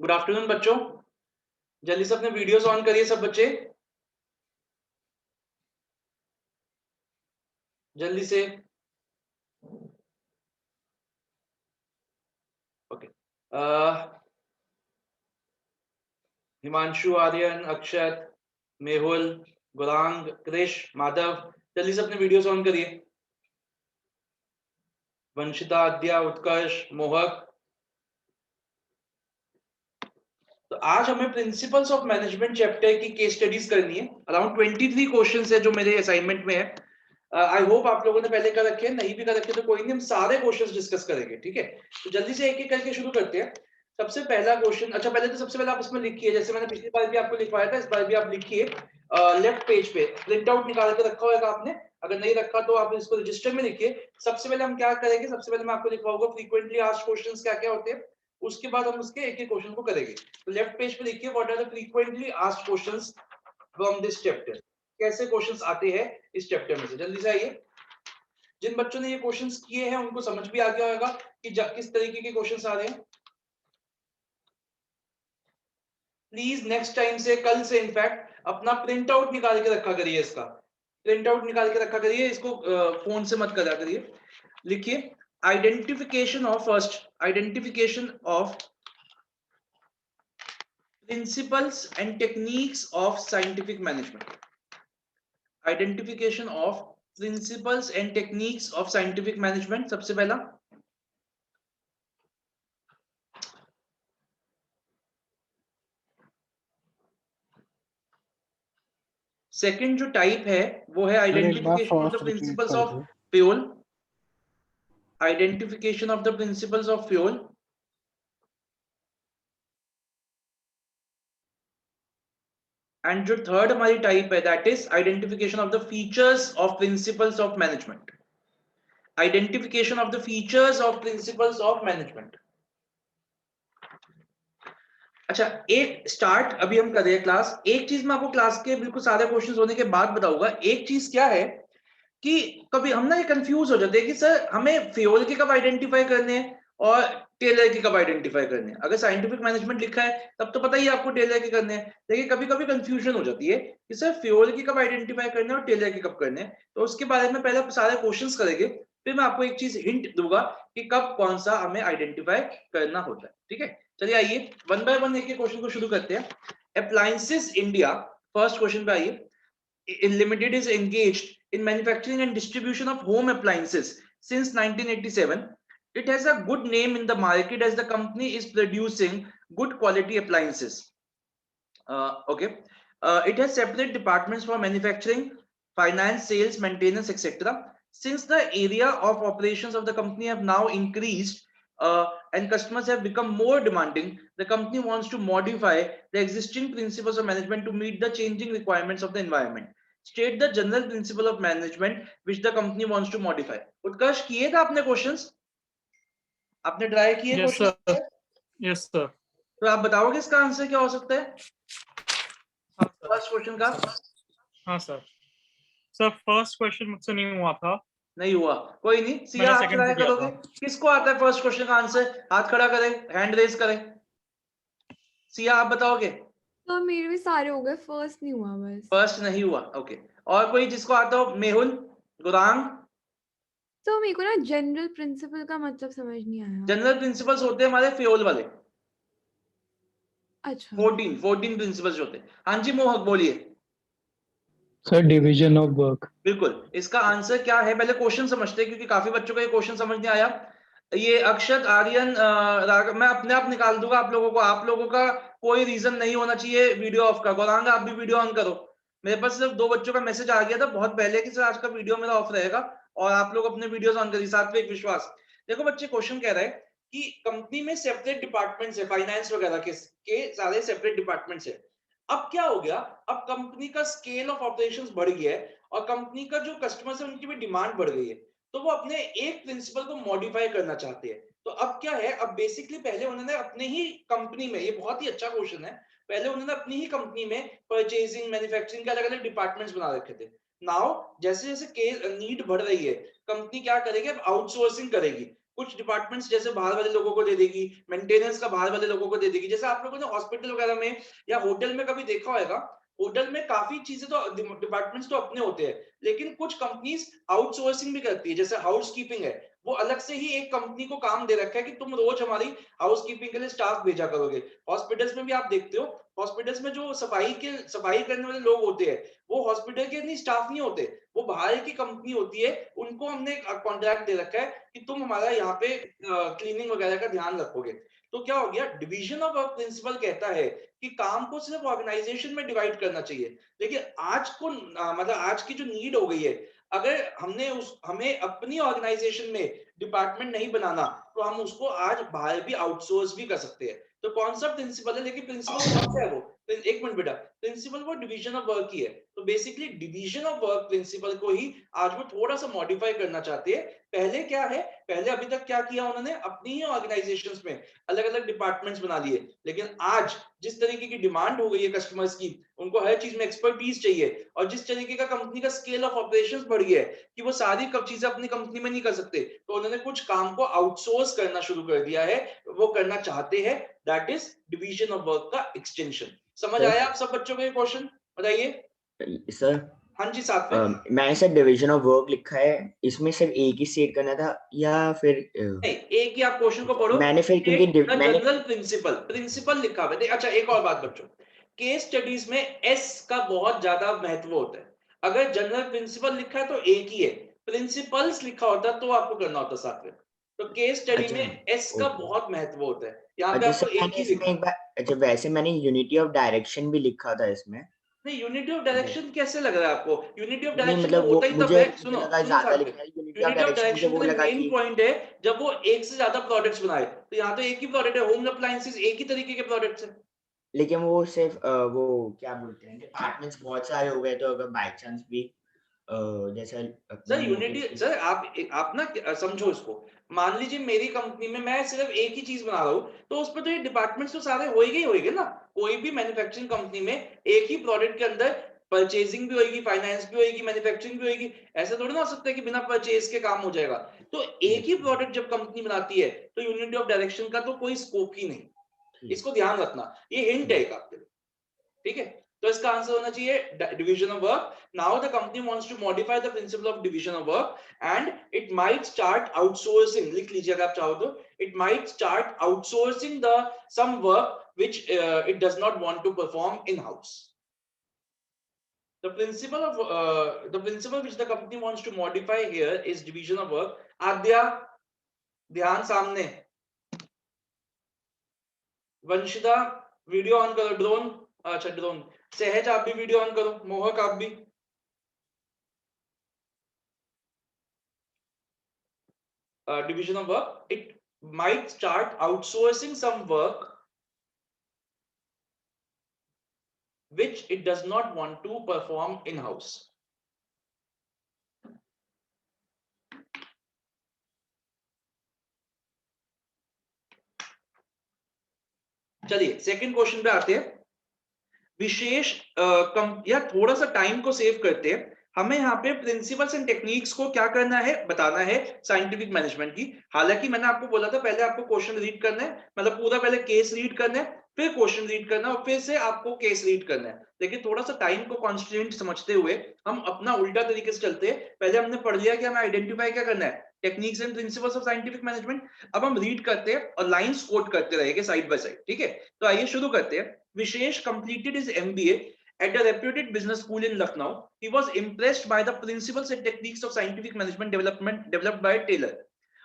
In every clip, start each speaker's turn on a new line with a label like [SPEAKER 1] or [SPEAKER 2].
[SPEAKER 1] Good afternoon बच्चों, जल्दी से अपने वीडियोस ऑन करिए सब बच्चे, जल्दी से। ओके। हिमांशु, आर्यन, अक्षत, मेहुल, गुरांग, कृष, माधव, जल्दी से अपने वीडियोस ऑन करिए। वंशिता, आद्या, उत्कर्ष, मोहक। तो आज हमें प्रिंसिपल्स ऑफ मैनेजमेंट चैप्टर की केस स्टडीज करनी है। अराउंड 23 क्वेश्चंस है जो मेरे असाइनमेंट में है। आई होप आप लोगों ने पहले कर रखे हैं, नहीं भी कर रखे तो कोई नहीं, हम सारे क्वेश्चंस डिस्कस करेंगे, ठीक है। तो जल्दी से एक एक करके शुरू करते हैं। सबसे पहला क्वेश्चन, अच्छा पहले तो सबसे पहले आप इसमें लिखिए, जैसे मैंने पिछली बार भी आपको लिखवाया था, इस बार भी आप लिखिए। लेफ्ट पेज पे प्रिंट आउट निकाल के रखा होगा आपने, अगर नहीं रखा तो आप इसको रजिस्टर में लिखिए। सबसे पहले हम क्या करेंगे, सबसे पहले मैं आपको लिखवाऊंगा फ्रीक्वेंटली आस्क्ड क्वेश्चंस क्या क्या होते हैं, उसके बाद हम उसके एक एक क्वेश्चन को करेंगे। तो लेफ्ट पेज पे लिखिए what are the frequently asked questions from this chapter. कैसे क्वेश्चंस आते हैं इस चैप्टर में से, जल्दी से आइए। जिन बच्चों ने ये क्वेश्चंस किए हैं उनको समझ भी आ गया होगा कि किस तरीके के क्वेश्चंस आ रहे हैं। प्लीज नेक्स्ट टाइम से, कल से इनफैक्ट अपना प्रिंट आउट निकाल के रखा करिए, इसका प्रिंट आउट निकाल के रखा करिए, इसको फोन से मत करा करिए। लिखिए identification of, first identification of principles and techniques of scientific management. Identification of principles and techniques of scientific management सबसे पहला। सेकंड जो टाइप है वो है identification of the principles of fuel. Identification of the principles of fuel. And जो third हमारी type है that is identification of the features of principles of management. Identification of the features of principles of management. अच्छा, एक start अभी हम कर रहे हैं क्लास। एक चीज मैं आपको क्लास के बिल्कुल सारे क्वेश्चंस होने के बाद बताऊंगा। एक चीज क्या है कि कभी हम ना ये कंफ्यूज हो जाते हैं कि सर हमें फ्यूल के कब आइडेंटिफाई करने हैं और टेलर के कब आइडेंटिफाई करने हैं। अगर साइंटिफिक मैनेजमेंट लिखा है तब तो पता ही है आपको टेलर के करने हैं, लेकिन कभी कभी कंफ्यूजन हो जाती है कि सर फ्यूल के कब आइडेंटिफाई करने हैं और टेलर के कब करने हैं। तो उसके बारे में पहले सारे क्वेश्चंस करेंगे, फिर मैं आपको एक चीज हिंट दूंगा कि कब कौन सा हमें आइडेंटिफाई करना होता है, ठीक है। चलिए आइए वन बाय वन एक क्वेश्चन को शुरू करते हैं। अप्लायंसेस इंडिया, फर्स्ट क्वेश्चन पे आइए। Limited is engaged in manufacturing and distribution of home appliances since 1987. It has a good name in the market as the company is producing good quality appliances. Okay. It has separate departments for manufacturing, finance, sales, maintenance, etc. Since the area of operations of the company have now increased and customers have become more demanding, the company wants to modify the existing principles of management to meet the changing requirements of the environment. State the general principle of management which the company wants to modify. उत्कर्ष, किए था आपने questions? आपने try किए questions?
[SPEAKER 2] Yes sir.
[SPEAKER 1] तो आप बताओगे इसका answer क्या हो सकता है फर्स्ट क्वेश्चन का?
[SPEAKER 2] हाँ सर। सर फर्स्ट क्वेश्चन मुझसे नहीं हुआ था।
[SPEAKER 1] नहीं हुआ, कोई नहीं। सिया आप ट्राई करोगे? किसको आता है फर्स्ट क्वेश्चन का आंसर? हाथ खड़ा करें, हैंड रेज करें। सिया आप बताओगे?
[SPEAKER 3] तो मेरे भी सारे हो गए, फर्स्ट नहीं हुआ बस।
[SPEAKER 1] फर्स्ट नहीं हुआ, ओके। और कोई जिसको आता हो? मेहुल, गुरांग।
[SPEAKER 3] तो मेरे को ना जनरल प्रिंसिपल का मतलब समझ नहीं आया।
[SPEAKER 1] जनरल प्रिंसिपल्स होते हैं हमारे फ्यूल वाले।
[SPEAKER 3] अच्छा,
[SPEAKER 1] 14 प्रिंसिपल्स होते हैं। हाँ जी मोहक बोलिए।
[SPEAKER 4] Sir division of work.
[SPEAKER 1] बिल्कुल, इसका आंसर क्या है पहले क्वेश्चन समझते हैं, क्योंकि काफी बच्चों को ये क्वेश्चन समझ नहीं आया। ये अक्षत, आर्यन, मैं अपने आप निकाल दूंगा आप लोगों को, आप लोगों का कोई रीजन नहीं होना चाहिए वीडियो ऑफ का। गौरांग आप भी वीडियो ऑन करो। मेरे पास सिर्फ 2 बच्चों का मैसेज आ गया था बहुत पहले कि सर आज का वीडियो मेरा ऑफ रहेगा और आप लोग अपने वीडियोस ऑन करिए। सात्विक, विश्वास, देखो बच्चे क्वेश्चन कह रहा है कि कंपनी में सेपरेट डिपार्टमेंट्स है, फाइनेंस वगैरह के सारे सेपरेट डिपार्टमेंट्स है। अब क्या हो गया, अब कंपनी का स्केल ऑफ ऑपरेशंस बढ़ गया है और कंपनी का जो कस्टमर्स है उनकी भी डिमांड बढ़ गई है, तो वो अपने एक प्रिंसिपल को मॉडिफाई करना चाहते हैं। तो अब क्या है, अब बेसिकली पहले उन्होंने अपने ही कंपनी में, ये बहुत ही अच्छा क्वेश्चन है, पहले उन्होंने अपनी ही कंपनी में परचेजिंग, मैन्युफैक्चरिंग के अलग अलग डिपार्टमेंट्स बना रखे थे। नाउ जैसे जैसे नीड बढ़ रही है, कंपनी क्या करेगी, अब आउटसोर्सिंग करेगी। कुछ डिपार्टमेंट्स जैसे बाहर वाले लोगों को दे देगी, मेंटेनेंस का बाहर वाले लोगों को दे देगी। जैसे आप लोगों ने हॉस्पिटल वगैरह में या होटल में कभी देखा होगा, होटल में काफी चीजें तो डिपार्टमेंट्स तो अपने होते हैं, लेकिन कुछ कंपनीज आउटसोर्सिंग भी करती है। जैसे हाउस कीपिंग है, वो अलग से ही एक कंपनी को काम दे रखा है कि तुम रोज हमारी हाउस कीपिंग के लिए स्टाफ भेजा करोगे। हॉस्पिटल्स में भी आप देखते हो, हॉस्पिटल्स में जो सफाई करने वाले लोग होते हैं, वो हॉस्पिटल के नहीं स्टाफ नहीं होते, वो बाहर की कंपनी होती है, उनको हमने कॉन्ट्रैक्ट दे रखा है कि तुम हमारा यहाँ पे क्लीनिंग वगैरह का ध्यान रखोगे। तो क्या हो गया, डिवीजन ऑफ वर्क प्रिंसिपल कहता है कि काम को सिर्फ ऑर्गेनाइजेशन में डिवाइड करना चाहिए। देखिए आज को मतलब आज की जो नीड हो गई है, अगर हमें अपनी ऑर्गेनाइजेशन में डिपार्टमेंट नहीं बनाना, तो हम उसको आज बाहर भी आउटसोर्स भी कर सकते हैं। तो कौन सा प्रिंसिपल है, लेकिन प्रिंसिपल कौन सा है वो, एक मिनट बेटा, प्रिंसिपल वो डिवीजन ऑफ वर्क ही है। तो basically division of work principal को ही आज वो थोड़ा सा मॉडिफाई करना चाहते हैं। पहले क्या है, पहले अभी तक क्या किया उन्होंने, अपनी ही ऑर्गेनाइजेशंस में अलग अलग डिपार्टमेंट्स बना लिए, लेकिन आज जिस तरीके की डिमांड हो गई है कस्टमर्स की, उनको हर चीज में एक्सपर्टीज चाहिए, और जिस तरीके का कंपनी का स्केल ऑफ ऑपरेशंस बढ़ गया है कि वो सारी चीजें अपनी कंपनी में नहीं कर सकते, तो उन्होंने कुछ काम को आउटसोर्स करना शुरू कर दिया है, वो करना चाहते हैं। That is division of work का एक्सटेंशन। समझ आया आप सब बच्चों को ये क्वेश्चन? बताइए
[SPEAKER 5] सर।
[SPEAKER 1] हाँ जी, साथ में
[SPEAKER 5] मैंने सर डिवीजन ऑफ वर्क लिखा है, इसमें सिर्फ एक ही स्टेट करना था या फिर
[SPEAKER 1] नहीं, एक ही आप क्वेश्चन को पढ़ो।
[SPEAKER 5] मैंने फिर क्योंकि
[SPEAKER 1] जनरल प्रिंसिपल लिखा हुआ है। अच्छा, एक और बात बच्चों, केस स्टडीज में एस का बहुत ज्यादा महत्व होता है। अगर जनरल प्रिंसिपल लिखा है तो एक ही है, प्रिंसिपल्स लिखा होता तो आपको करना होता साथ में। तो केस स्टडी में एस का बहुत महत्व होता है, यहाँ पे आपको एक ही लिखा।
[SPEAKER 5] अच्छा, वैसे मैंने यूनिटी ऑफ डायरेक्शन भी लिखा था इसमें।
[SPEAKER 1] नहीं, यूनिटी ऑफ डायरेक्शन कैसे लग रहा है आपको? यूनिटी ऑफ
[SPEAKER 5] नहीं,
[SPEAKER 1] डायरेक्शन
[SPEAKER 5] मतलब
[SPEAKER 1] तो होता ही तब
[SPEAKER 5] मुझे
[SPEAKER 1] है, सुनो
[SPEAKER 5] ज्यादा
[SPEAKER 1] साथ में,
[SPEAKER 5] लिखा है unity of
[SPEAKER 1] unity of
[SPEAKER 5] direction, मुझे
[SPEAKER 1] डायरेक्शन
[SPEAKER 5] वो
[SPEAKER 1] का
[SPEAKER 5] लगा
[SPEAKER 1] मेन
[SPEAKER 5] कि
[SPEAKER 1] पॉइंट है जब वो एक से ज्यादा प्रोडक्ट्स बनाए। तो यहाँ तो एक ही प्रोडक्ट है, होम अप्लायंसेस एक ही तरीके के प्रोडक्ट्स हैं।
[SPEAKER 5] लेकिन वो सिर्फ वो क्या बोलते हैं, डिपार्टमेंट्स बहुत सारे हो गए, तो अगर बाय चांस भी जैसे
[SPEAKER 1] सर यूनिटी, सर आप ना समझो इसको, मान लीजिए मेरी कंपनी में मैं सिर्फ एक ही चीज बना रहा हूँ, तो उस पर तो ये डिपार्टमेंट्स तो सारे होएंगे ना। कोई भी मैन्युफैक्चरिंग कंपनी में एक ही प्रोडक्ट के अंदर परचेजिंग भी होगी, फाइनेंस भी होगी, मैन्युफैक्चरिंग भी होगी। ऐसा थोड़ी ना हो सकता है कि बिना परचेज के काम हो जाएगा। तो एक ही प्रोडक्ट जब कंपनी बनाती है, तो यूनिटी ऑफ डायरेक्शन का तो कोई स्कोप ही नहीं। इसको ध्यान रखना, ये हिंट है एक आपके लिए, ठीक है? तो इसका आंसर होना चाहिए division of work. Now the company wants to modify the principle of division of work and it might start outsourcing, लिख लीजिए अगर आप चाहो तो, it might start outsourcing the some work which it does not want to perform in house. The principle which the company wants to modify here is division of work. आद्या, ध्यान सामने। Vanshita, video on करो। Drone, अच्छा drone. सहज आप भी video on करो। मोहक आप भी। Division of work, it might start outsourcing some work which it does not want to perform in house. चलिए सेकंड क्वेश्चन पे आते हैं। विशेष या थोड़ा सा टाइम को सेव करते हैं। हमें यहाँ पे प्रिंसिपल्स एंड टेक्निक्स को क्या करना है, बताना है साइंटिफिक मैनेजमेंट की। हालांकि मैंने आपको बोला था पहले आपको क्वेश्चन रीड करना है, मतलब पूरा पहले केस रीड करना है, फिर क्वेश्चन रीड करना है, और फिर से आपको केस रीड करना है। लेकिन थोड़ा सा टाइम को कॉन्स्टेंट समझते हुए हम अपना उल्टा तरीके से चलते हैं। पहले हमने पढ़ लिया कि हमें आइडेंटिफाई क्या करना है, techniques and principles of scientific management. अब हम रीड करते हैं और लाइंस कोट करते रहेंगे साइड बाय साइड, ठीक है? तो आइए शुरू करते हैं। विशेष completed his MBA at a reputed business school in Lucknow. He was impressed by the principles and techniques of scientific management developed by Taylor.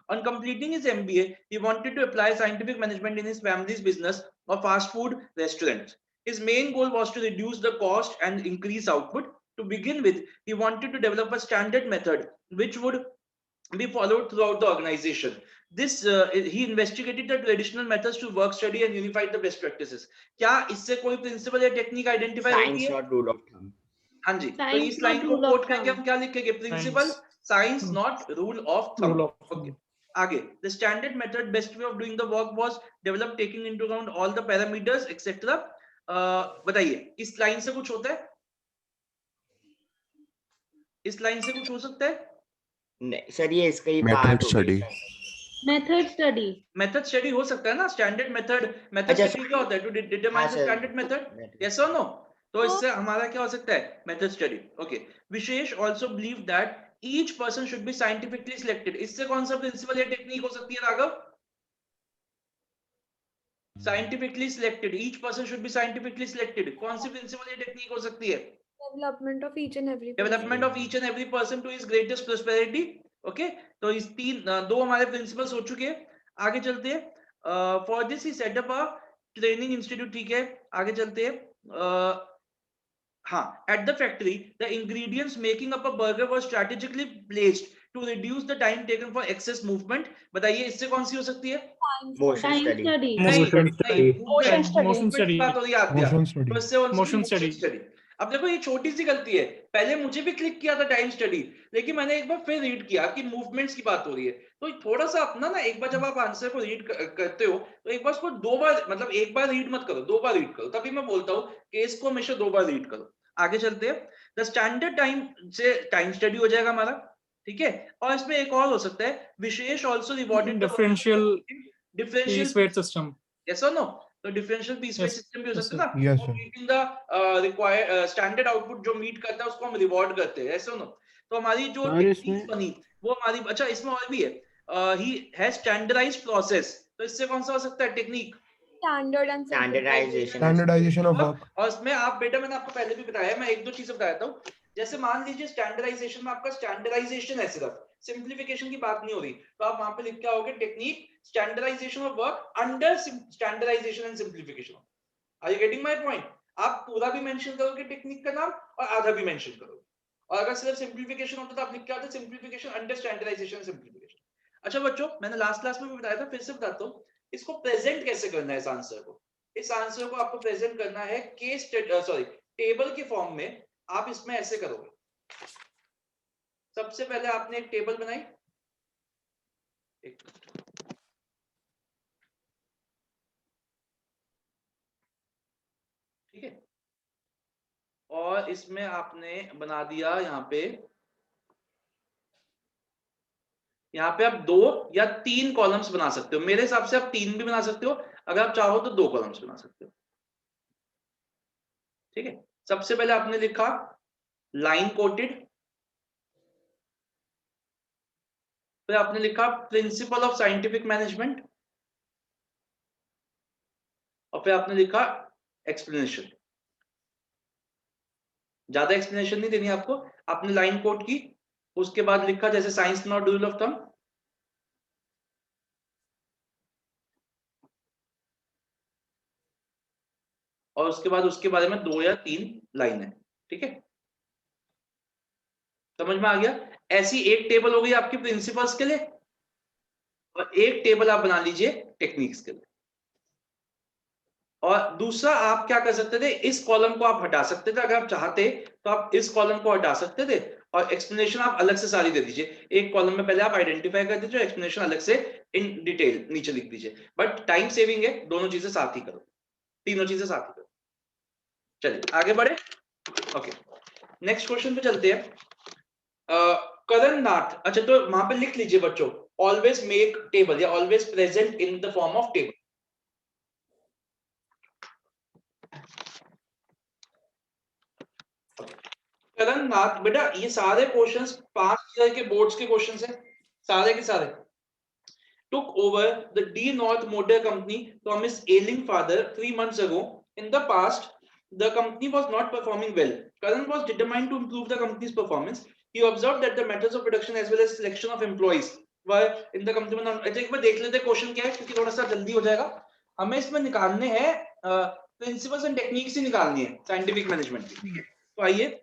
[SPEAKER 1] On completing his MBA, he wanted to apply scientific management in his family's business of fast food restaurants. His main goal was to reduce the cost and increase output. To begin with, he wanted to develop a standard method which would be followed throughout the organization. This he investigated the traditional methods to work study and unified the best practices. क्या इससे कोई principal या technique identify होती है?
[SPEAKER 5] Science not rule of thumb.
[SPEAKER 1] हाँ जी, तो इस line को कोट करके हम क्या लिखेंगे? Principle science not rule of thumb. Okay, आगे। The standard method, best way of doing the work was developed taking into account all the parameters etc. बताइए, इस लाइन से कुछ होता है? इस लाइन से कुछ हो सकता है?
[SPEAKER 5] नहीं सर, ये इसका ही
[SPEAKER 6] मेथड
[SPEAKER 5] पार्ट हो
[SPEAKER 6] स्टडी।
[SPEAKER 5] गया।
[SPEAKER 6] मेथड स्टडी
[SPEAKER 1] मेथड स्टडी हो सकता है ना, स्टैंडर्ड मेथड
[SPEAKER 5] अच्छा,
[SPEAKER 1] स्टडी क्या होता है, टू डिटरमाइन
[SPEAKER 5] हाँ
[SPEAKER 1] the
[SPEAKER 5] sir,
[SPEAKER 1] standard method, yes और नो। तो इससे हमारा क्या हो सकता है, method study. Okay, Vishesh also believe that each person should be scientifically selected, इससे कौन सा प्रिंसिपल या टेक्निक हो सकती है Raghav? Scientifically selected, each person should be scientifically selected, कौन सी प्रिंसिपल या टेक्निक हो सकती है?
[SPEAKER 3] Development of each and every
[SPEAKER 1] development of each and every person to his greatest prosperity. Okay, तो इस दो हमारे प्रिंसिपल्स हो चुके हैं। आगे चलते हैं। For this he set up a training institute, ठीक है, आगे चलते हैं। हाँ, at the factory the ingredients making up a burger were strategically placed to reduce the time taken for excess movement. बताइए इससे कौन सी हो सकती है?
[SPEAKER 5] Motion
[SPEAKER 6] time
[SPEAKER 5] study,
[SPEAKER 6] study
[SPEAKER 2] Motion study.
[SPEAKER 3] Motion study.
[SPEAKER 2] Motion study.
[SPEAKER 1] बात हो रही है आपकी,
[SPEAKER 7] Motion study.
[SPEAKER 1] तो इससे कौन सी
[SPEAKER 2] Motion
[SPEAKER 1] motion
[SPEAKER 2] study.
[SPEAKER 1] study। अब देखो ये छोटी सी गलती है, पहले मुझे भी क्लिक किया था टाइम स्टडी, लेकिन मैंने एक बार फिर रीड किया कि मूवमेंट्स की बात हो रही है। तो थोड़ा सा अपना ना, एक बार जब आप आंसर को रीड करते हो तो एक बार उसको दो बार, मतलब एक बार रीड मत करो, दो बार रीड करो। तभी मैं बोलता हूँ कि इसको हमेशा दो बार रीड करो। आगे चलते हैं। द स्टैंडर्ड टाइम से टाइम स्टडी हो जाएगा हमारा, ठीक है। और इसमें एक और हो सकता है, विशेष also rewarded
[SPEAKER 2] Differential
[SPEAKER 1] differential
[SPEAKER 2] piece weight system.
[SPEAKER 1] yes or no, तो differential piece wait
[SPEAKER 2] Yes,
[SPEAKER 1] system भी हो
[SPEAKER 2] yes,
[SPEAKER 1] सकता है ना।
[SPEAKER 7] Yes,
[SPEAKER 1] वो
[SPEAKER 7] sir.
[SPEAKER 1] Meeting the required standard output जो मीट करता है उसको हम रिवॉर्ड करते हैं, ऐसे हो ना। तो हमारी जो
[SPEAKER 8] और
[SPEAKER 1] टेक्निक्स
[SPEAKER 8] इसमें-
[SPEAKER 1] बनी वो हमारी, अच्छा इसमें और भी है, ही हैज स्टैंडर्डाइज्ड प्रोसेस, तो इससे कौन सा हो सकता है technique?
[SPEAKER 3] Standard and
[SPEAKER 5] standardization,
[SPEAKER 7] Standardization of work.
[SPEAKER 1] और इसमें आप बेटा, मैंने आपको पहले भी बताया, मैं एक दो चीजें बताता हूँ। जैसे मान लीजिए स्टैंडर्डाइजेशन में आपका स्टैंडर्डाइजेशन है सिर्फ, सिंप्लीफिकेशन की बात नहीं हो रही, तो आप वहां पे लिख के आओगे technique standardization of work under standardization and simplification. Are you getting my point? आप पूरा भी मेंशन करोगे टेक्निक का नाम और आधा भी मेंशन करोगे, और अगर सिर्फ सिंप्लीफिकेशन होता तो आप लिख के आते simplification under standardization and simplification. अच्छा बच्चों, मैंने लास्ट क्लास में भी बताया था, फिर से बताता हूँ, इसको प्रेजेंट कैसे करना है इस आंसर को। इस आंसर को आपको प्रेजेंट करना है केस सॉरी टेबल के फॉर्म में। आप इसमें ऐसे करोगे, सबसे पहले आपने एक टेबल बनाई, एक ठीक है, और इसमें आपने बना दिया यहाँ पे आप 2 या 3 कॉलम्स बना सकते हो। मेरे हिसाब से आप 3 भी बना सकते हो, अगर आप चाहो तो 2 कॉलम्स बना सकते हो, ठीक है। सबसे पहले आपने लिखा लाइन कोटेड, फिर आपने लिखा प्रिंसिपल ऑफ साइंटिफिक मैनेजमेंट, और फिर आपने लिखा एक्सप्लेनेशन। ज्यादा एक्सप्लेनेशन नहीं देनी आपको, आपने लाइन कोट की, उसके बाद लिखा जैसे science not rule of thumb, और उसके बाद उसके बारे में 2 या 3 लाइन है, ठीक है। समझ में आ गया? ऐसी एक टेबल हो गई आपकी प्रिंसिपल्स के लिए, और एक टेबल आप बना लीजिए टेक्निक्स के लिए। और दूसरा आप क्या कर सकते थे, इस कॉलम को आप हटा सकते थे, अगर आप चाहते तो आप इस कॉलम को हटा सकते थे, और एक्सप्लेनेशन आप अलग से सारी दे दीजिए। एक कॉलम में पहले आप आइडेंटिफाई कर दीजिए, एक्सप्लेनेशन अलग से इन डिटेल नीचे लिख दीजिए। बट टाइम सेविंग है, दोनों चीजें साथ ही करो, तीनों चीजें साथ ही करो। चलिए आगे बढ़े। ओके, नेक्स्ट क्वेश्चन पे चलते हैं। करण नाथ, अच्छा तो वहां पे लिख लीजिए बच्चों, ऑलवेज मेक टेबल या always present in the form of table. Karan Nath, बेटा ये सारे क्वेश्चंस 5 ईयर के बोर्ड्स के क्वेश्चंस हैं, सारे के सारे। Took over the D North Motor Company from his ailing father 3 months ago. In the past, the company was not performing well. Karan was determined to improve the company's performance. He observed that the methods of production as well as selection of employees were in the company. अच्छा एक बार देख लेते हैं question क्या है, क्योंकि थोड़ा सा जल्दी हो जाएगा। हमें इसमें निकालने हैं प्रिंसिपल्स एंड टेक्निक्स ही निकालनी है साइंटिफिक मैनेजमेंट की, ठीक है। तो आइए,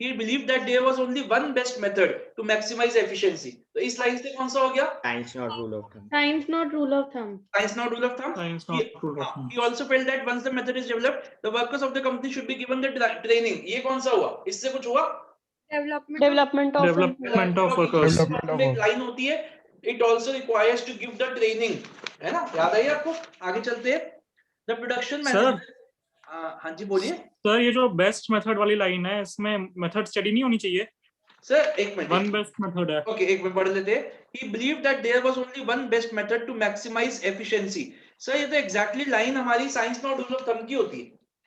[SPEAKER 1] he believed that there was only one best method to maximize efficiency. तो इस लाइन से कौन सा हो गया?
[SPEAKER 5] Science not rule of thumb.
[SPEAKER 6] Science not rule of thumb.
[SPEAKER 1] Science not rule of thumb.
[SPEAKER 2] Science not rule of thumb.
[SPEAKER 1] He also felt that once the method is developed, the workers of the company should be given the training. ये कौन सा हुआ? इससे कुछ हुआ?
[SPEAKER 6] Development of
[SPEAKER 2] Development of workers.
[SPEAKER 7] Development of
[SPEAKER 1] एक
[SPEAKER 7] work.
[SPEAKER 1] Line होती है, it also requires to give the training, है ना? याद आई आपको? आगे चलते हैं। The production
[SPEAKER 2] Sir.
[SPEAKER 1] manager. हाँ जी बोलिए।
[SPEAKER 2] सर ये जो बेस्ट मेथड वाली लाइन है, इसमें मेथड स्टडी नहीं होनी चाहिए?
[SPEAKER 1] सर एक मिनट
[SPEAKER 2] वन बेस्ट मेथड है।
[SPEAKER 1] ओके एक मिनट पढ़ लेते हैं। He believed that there was only one best method to maximize efficiency. Sir ये तो एग्जैक्टली लाइन हमारी science not rule of thumb की होती है।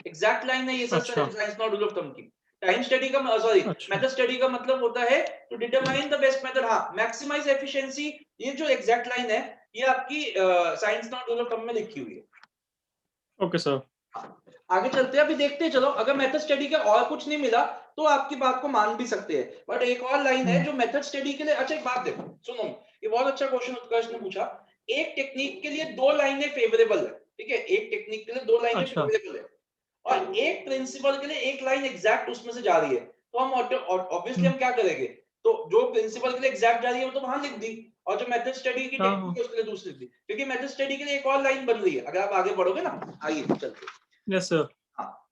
[SPEAKER 1] एग्जैक्ट लाइन है ये सर
[SPEAKER 2] अच्छा।
[SPEAKER 1] Science not rule of thumb की। टाइम स्टडी का सॉरी
[SPEAKER 2] अच्छा।
[SPEAKER 1] मेथड स्टडी का मतलब होता है to determine the best method. हाँ मैक्सिमाइज एफिशिएंसी ये जो एग्जैक्ट लाइन है ये आपकी science not rule of thumb में लिखी हुई है।
[SPEAKER 2] Okay sir.
[SPEAKER 1] आगे चलते हैं, अभी देखते हैं चलो अगर मेथड स्टडी का और कुछ नहीं मिला तो आपकी बात को मान भी सकते हैं, बट एक और लाइन है जो मेथड स्टडी के लिए। अच्छा एक बात देखो सुनो, ये बहुत अच्छा क्वेश्चन उत्कर्ष ने पूछा। एक टेक्निक के लिए दो लाइनें फेवरेबल है, ठीक है, एक टेक्निक के लिए दो लाइनें
[SPEAKER 2] अच्छा।
[SPEAKER 1] फेवरेबल है और एक प्रिंसिपल के लिए एक लाइन एग्जैक्ट उसमें से जा रही है, तो हम ऑब्वियसली हम क्या करेंगे, तो जो प्रिंसिपल के लिए एग्जैक्ट जा रही है वो तो वहां लिख दी और जो मेथड स्टडी की टेक्निक है उसके लिए दूसरी लिख दी, क्योंकि मेथड स्टडी के लिए एक और लाइन बन रही है। अगर आप आगे बढ़ोगे ना, आइए चलते हैं।
[SPEAKER 2] Yes sir.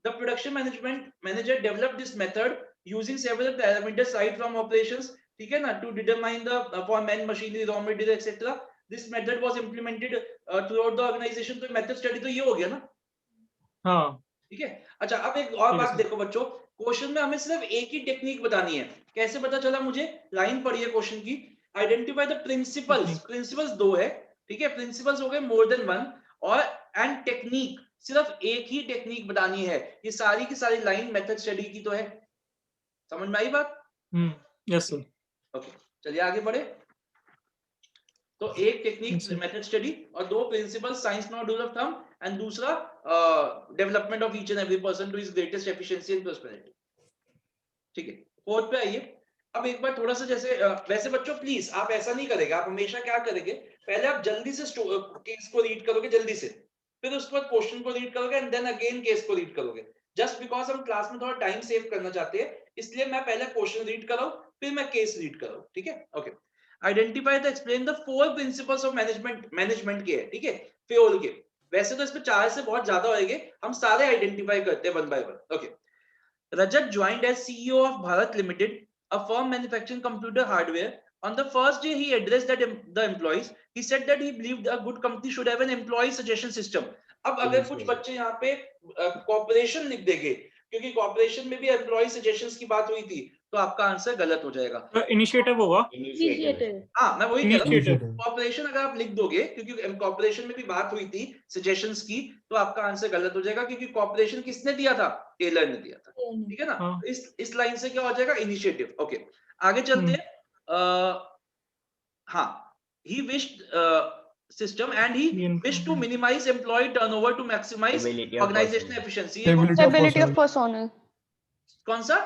[SPEAKER 1] The production management manager developed this method using several parameters right from operations, ठीक है ना, to determine the for man, machinery, raw material, etc. This method was implemented throughout the organization. तो method study तो ये हो गया ना,
[SPEAKER 2] हाँ
[SPEAKER 1] ठीक है। अच्छा अब एक और बात देखो बच्चों, क्वेश्चन में हमें सिर्फ एक ही टेक्निक बतानी है। कैसे पता चला मुझे? लाइन पढ़िए क्वेश्चन की, आइडेंटिफाई द प्रिंसिपल्स। प्रिंसिपल्स दो है, ठीक है, प्रिंसिपल्स हो गए मोर देन वन, और एंड टेक्निक सिर्फ एक ही टेक्निक बतानी है। ये सारी की सारी लाइन मेथड स्टडी की तो है, समझ में आई बात?
[SPEAKER 2] Yes sir.
[SPEAKER 1] ओके चलिए आगे बढ़े। तो एक टेक्निक मेथड स्टडी और दो principle science not rule of thumb, and दूसरा development of each and every person to his greatest efficiency and prosperity, ठीक है। फोर्थ पे आइए। अब एक बार थोड़ा सा जैसे वैसे बच्चों प्लीज आप ऐसा नहीं करेंगे, आप हमेशा क्या करेंगे, पहले आप जल्दी से केस को रीड करोगे जल्दी से, फिर उसके बाद क्वेश्चन को रीड करोगे एंड देन अगेन केस को रीड करोगे। जस्ट बिकॉज हम क्लास में थोड़ा टाइम सेव करना चाहते हैं, इसलिए मैं पहले क्वेश्चन रीड कर रहा हूं फिर मैं केस रीड कर रहा हूं, ठीक है। Okay, identify the explain the four principles of management के है, ठीक है, फ्योल के। वैसे तो इसमें चार से बहुत ज्यादा होंगे, हम सारे आइडेंटिफाई करते हैं one by one. Okay, Rajat joined as CEO of Bharat Limited, a firm manufacturing computer hardware. On the first day, he addressed the employees. He said that he believed a good company should have an employee suggestion system. अब अगर कुछ बच्चे यहाँ पे corporation लिख देंगे, क्योंकि corporation में भी एम्प्लॉय सजेशंस की बात हुई थी, तो आपका आंसर गलत हो जाएगा।
[SPEAKER 2] इनिशिएटिव होगा।
[SPEAKER 1] हाँ मैं वही कह रहा हूँ,
[SPEAKER 2] Initiative.
[SPEAKER 1] कॉर्पोरेशन अगर आप लिख दोगे, क्योंकि कॉर्पोरेशन में भी बात हुई थी सजेशंस की, तो आपका आंसर गलत हो जाएगा, क्योंकि कॉर्पोरेशन किसने दिया था? टेलर ने दिया था, ठीक है ना।
[SPEAKER 2] हाँ.
[SPEAKER 1] इस लाइन से क्या हो जाएगा? इनिशिएटिव। ओके आगे चलते हैं। हाँ, he wished system and he wished to minimize employee turnover to maximize
[SPEAKER 5] Stability of
[SPEAKER 1] organizational
[SPEAKER 5] personnel.
[SPEAKER 1] efficiency।
[SPEAKER 6] Stability of personnel.
[SPEAKER 1] कौन सा?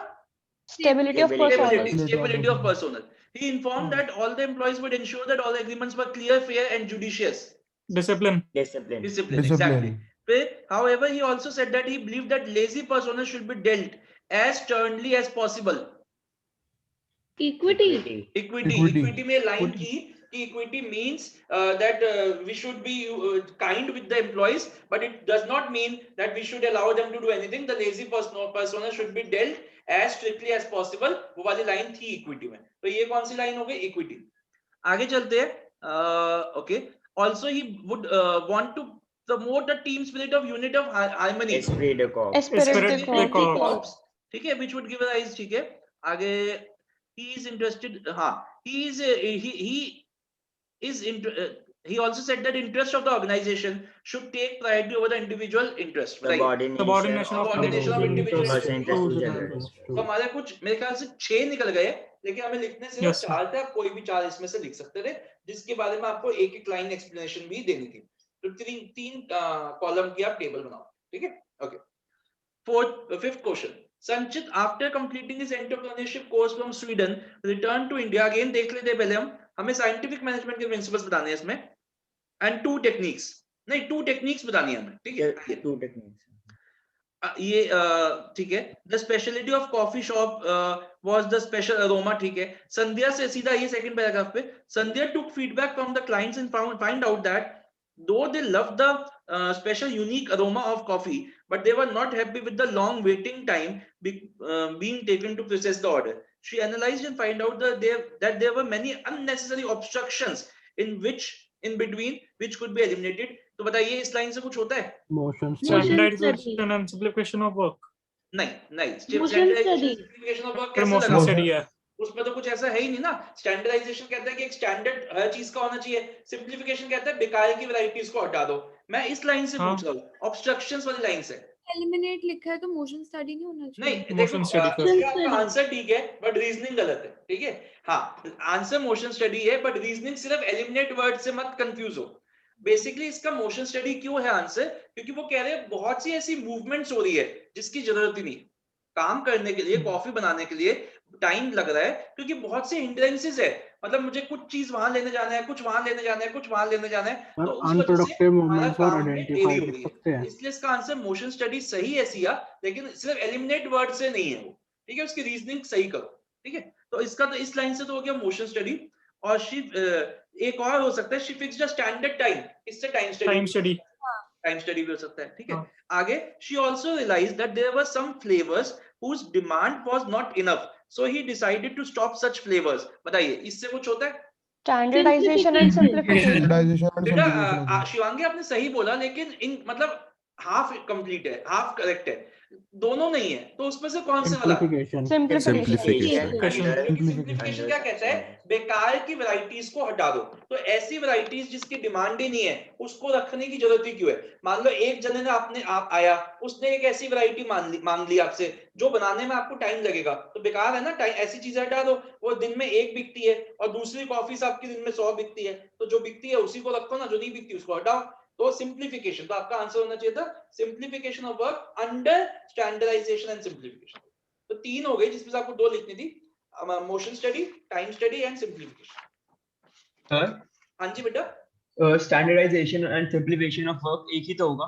[SPEAKER 6] Stability of personnel.
[SPEAKER 1] Stability of personnel. He informed that all the employees would ensure that all agreements were clear, fair and judicious.
[SPEAKER 2] Discipline.
[SPEAKER 5] Discipline.
[SPEAKER 1] Exactly. However, he also said that he believed that lazy personnel should be dealt as sternly as possible.
[SPEAKER 6] Equity.
[SPEAKER 1] Equity में line की equity means that we should be kind with the employees, but it does not mean that we should allow them to do anything. The lazy personnel should be dealt as strictly as possible. वो वाली line थी equity में, तो ये कौन सी line हो गई? Equity। आगे चलते हैं। Okay, also he would want to promote the team spirit of unit of harmony,
[SPEAKER 5] Esprit de corps.
[SPEAKER 6] Esprit de corps.
[SPEAKER 1] ठीक है, which would give rise, ठीक है। आगे he is interested, हाँ, he also said that interest of the organization should take priority over the individual interest, right?
[SPEAKER 2] Subordination of
[SPEAKER 1] individual
[SPEAKER 5] interest to general interest.
[SPEAKER 1] तो हमारे कुछ मेरे ख्याल से 6 निकल गए, लेकिन हमें लिखने से
[SPEAKER 2] Yes,
[SPEAKER 1] 4 थे, आप कोई भी 4 इसमें से लिख सकते थे, जिसके बारे में आपको एक एक लाइन एक्सप्लेनेशन भी देनी थी। तो तीन कॉलम की आप टेबल बनाओ, ठीक है। Okay, fifth question. Sanchit, after completing his entrepreneurship course from Sweden, returned to India. Again देख लेते हैं पहले हमें साइंटिफिक मैनेजमेंट के प्रिंसिपल्स बताने हैं इसमें, एंड 2 टेक्निक्स, नहीं 2 टेक्निक्स बतानी है हमें, ठीक है।
[SPEAKER 5] 2 techniques.
[SPEAKER 1] ये ठीक है। The speciality of coffee shop was the special aroma, ठीक है। संध्या से सीधा ये सेकंड पैराग्राफ पे, Sandhya took feedback from the clients and find out that though they loved the special unique aroma of coffee, but they were not happy with the long waiting time being taken to process the order. She analyzed and find out that there were many unnecessary obstructions in between which could be eliminated. तो बताइए इस line से कुछ होता है?
[SPEAKER 2] Standardization and simplification of work.
[SPEAKER 1] नहीं
[SPEAKER 6] Motion study.
[SPEAKER 1] simplification of work कैसे
[SPEAKER 2] Motion
[SPEAKER 1] लगा?
[SPEAKER 2] study है.
[SPEAKER 1] उसमें तो कुछ ऐसा है ही नहीं ना। स्टैंडर्डाइजेशन कहता है कि एक स्टैंडर्ड हर चीज का होना चाहिए, सिंप्लीफिकेशन कहता है बेकार की वैरायटीज को हटा दो। मैं इस लाइन से
[SPEAKER 2] हाँ।
[SPEAKER 1] पूछ रहा हूँ, ऑब्स्ट्रक्शंस वाली लाइन से।
[SPEAKER 3] एलिमिनेट लिखा है तो मोशन स्टडी नहीं होना चाहिए।
[SPEAKER 1] नहीं देखो,
[SPEAKER 2] Motion study, sir.
[SPEAKER 1] इसका आपका आंसर ठीक है बट रीजनिंग गलत है, ठीक है। हाँ, आंसर मोशन स्टडी है बट रीजनिंग सिर्फ एलिमिनेट वर्ड से मत कंफ्यूज हो। बेसिकली इसका मोशन स्टडी क्यों है आंसर, क्योंकि वो कह रहे हैं बहुत सी ऐसी मूवमेंट्स हो रही है जिसकी जरूरत ही नहीं। काम करने के लिए, कॉफी बनाने के लिए टाइम लग रहा है क्योंकि बहुत से हिंड्रेंसेस है। मतलब मुझे कुछ चीज वहां लेने जाना है, कुछ वहां लेने जाना है, कुछ वहां लेने जाना है, तो उस वजह से
[SPEAKER 7] अनप्रोडक्टिव
[SPEAKER 1] हमारा
[SPEAKER 7] मूवमेंट्स और
[SPEAKER 1] काम में देरी
[SPEAKER 7] आइडेंटिफाई
[SPEAKER 1] हो
[SPEAKER 7] कर
[SPEAKER 1] रही
[SPEAKER 7] सकते
[SPEAKER 1] है।
[SPEAKER 7] हैं।
[SPEAKER 1] इसलिए इसका आंसर मोशन स्टडी सही है सिया, लेकिन सिर्फ एलिमिनेट वर्ड से नहीं है वो, ठीक है। उसकी रीजनिंग सही करो, ठीक है। तो इसका तो इस लाइन से तो हो गया मोशन स्टडी। और एक और हो सकता है, she fixed a standard time, इससे टाइम स्टडी भी हो सकता है, ठीक है।
[SPEAKER 2] हाँ।
[SPEAKER 1] आगे, she also realized that there were some flavors whose demand was not enough, so he decided to stop such flavors। बताइए, इससे कुछ होता है?
[SPEAKER 6] Standardization and simplification.
[SPEAKER 7] स्टैंडर्डाइजेशन और
[SPEAKER 1] बेटा
[SPEAKER 7] सिंप्लीफिकेशन।
[SPEAKER 1] शिवांगी आपने सही बोला, लेकिन इन मतलब हाफ कंप्लीट है, हाफ करेक्ट है, दोनों नहीं है, तो उसमें से कौन सा वाला?
[SPEAKER 7] सिंप्लीफिकेशन।
[SPEAKER 1] सिंप्लीफिकेशन क्या कहता है? बेकार की वैरायटीज को हटा दो। तो ऐसी वैरायटीज जिसकी डिमांड ही नहीं है उसको रखने की जरूरत ही क्यों है? मान लो एक जने ने आप आया, उसने एक ऐसी वैरायटी मांग ली आपसे जो बनाने में आपको टाइम लगेगा, तो बेकार है ना। टाइम, ऐसी चीजें हटा दो। वो दिन में एक बिकती है और दूसरी कॉफी आपकी दिन में 100 बिकती है, तो जो बिकती है उसी को रखो ना, जो नहीं बिकती उसको हटाओ। तो सिंप्लीफिकेशन, तो आपका आंसर होना चाहिए था simplification of work under standardization and simplification. तो 3 हो गए जिसमें से आपको 2 लिखनी थी, motion study, time study and simplification. हाँ जी बेटा।
[SPEAKER 8] Standardization and simplification of work एक ही तो होगा।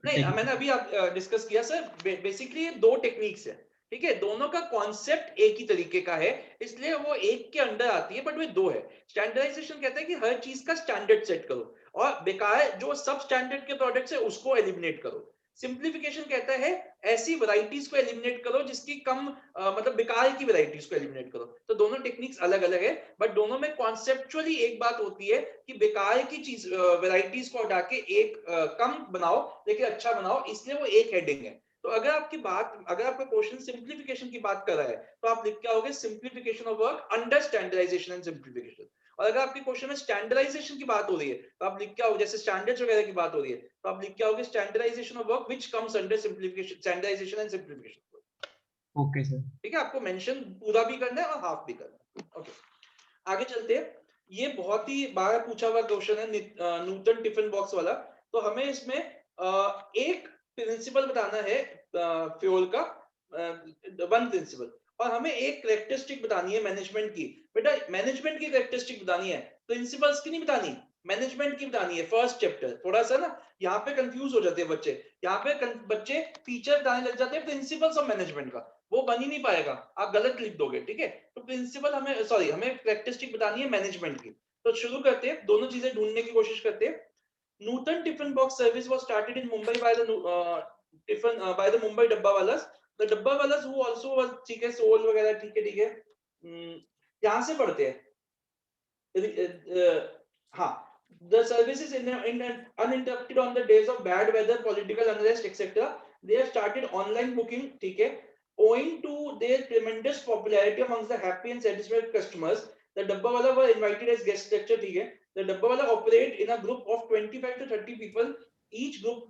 [SPEAKER 1] नहीं, मैंने अभी डिस्कस किया सर, बेसिकली 2 टेक्निक्स है, ठीक है। दोनों का कॉन्सेप्ट एक ही तरीके का है, इसलिए वो एक के अंडर आती है, बट वे 2 है। स्टैंडर्डाइजेशन कहता है कि हर चीज का स्टैंडर्ड सेट करो, और बेकार जो सब स्टैंडर्ड के प्रोडक्ट्स है उसको एलिमिनेट करो। सिंप्लीफिकेशन कहता है ऐसी वैरायटीज को एलिमिनेट करो जिसकी कम मतलब बेकार की वैरायटीज को एलिमिनेट करो। तो दोनों टेक्निक्स अलग अलग है, बट दोनों में कॉन्सेप्चुअली एक बात होती है कि बेकार की चीज वैरायटीज को हटा के एक कम बनाओ लेकिन अच्छा बनाओ, इसलिए वो एक हेडिंग है। तो अगर आपका क्वेश्चन सिंप्लीफिकेशन की बात कर रहा है तो आप लिख के आओगे simplification of work under standardization and simplification. और अगर आपके क्वेश्चन में स्टैंडर्डाइजेशन की बात हो रही है तो आप लिख के आओगे, जैसे स्टैंडर्ड्स वगैरह की बात हो रही है तो आप लिख के आओगे standardization of work which comes under simplification, standardization and simplification.
[SPEAKER 8] Okay sir,
[SPEAKER 1] ठीक है, आपको मेंशन पूरा भी करना है और हाफ भी करना है। ओके, आगे चलते हैं। ये बहुत ही बार पूछा हुआ क्वेश्चन है, न्यूटन टिफिन बॉक्स वाला। तो हमें इसमें एक प्रिंसिपल बताना है फ्यूल का, 1 प्रिंसिपल, और हमें एक कैरेक्टरिस्टिक बतानी है मैनेजमेंट की। बेटा मैनेजमेंट की कैरेक्टरिस्टिक बतानी है, प्रिंसिपल्स की नहीं बतानी, मैनेजमेंट की बतानी है। फर्स्ट चैप्टर थोड़ा सा ना यहाँ पे कंफ्यूज हो जाते हैं बच्चे, यहाँ पे बच्चे फीचर बताने लग जाते हैं प्रिंसिपल्स ऑफ मैनेजमेंट का, वो बन ही नहीं पाएगा, आप गलत लिख दोगे, ठीक है। तो प्रिंसिपल हमें कैरेक्टरिस्टिक बतानी है मैनेजमेंट की। तो शुरू करते हैं, दोनों चीजें ढूंढने की कोशिश करते हैं। Newton Tiffin box service was started in Mumbai by the Mumbai Dabbawalas. The Dabbawalas who also was, ठीक है, सोल वगैरह, ठीक है, यहाँ से पढ़ते हैं। हाँ, the service is uninterrupted on the days of bad weather, political unrest, etc. They have started online booking, ठीक है. Owing to their tremendous popularity amongst the happy and satisfied customers, the Dabbawala were invited as guest lecture, ठीक है. The Dabbawala operate in a group of 25 to 30 people. Each group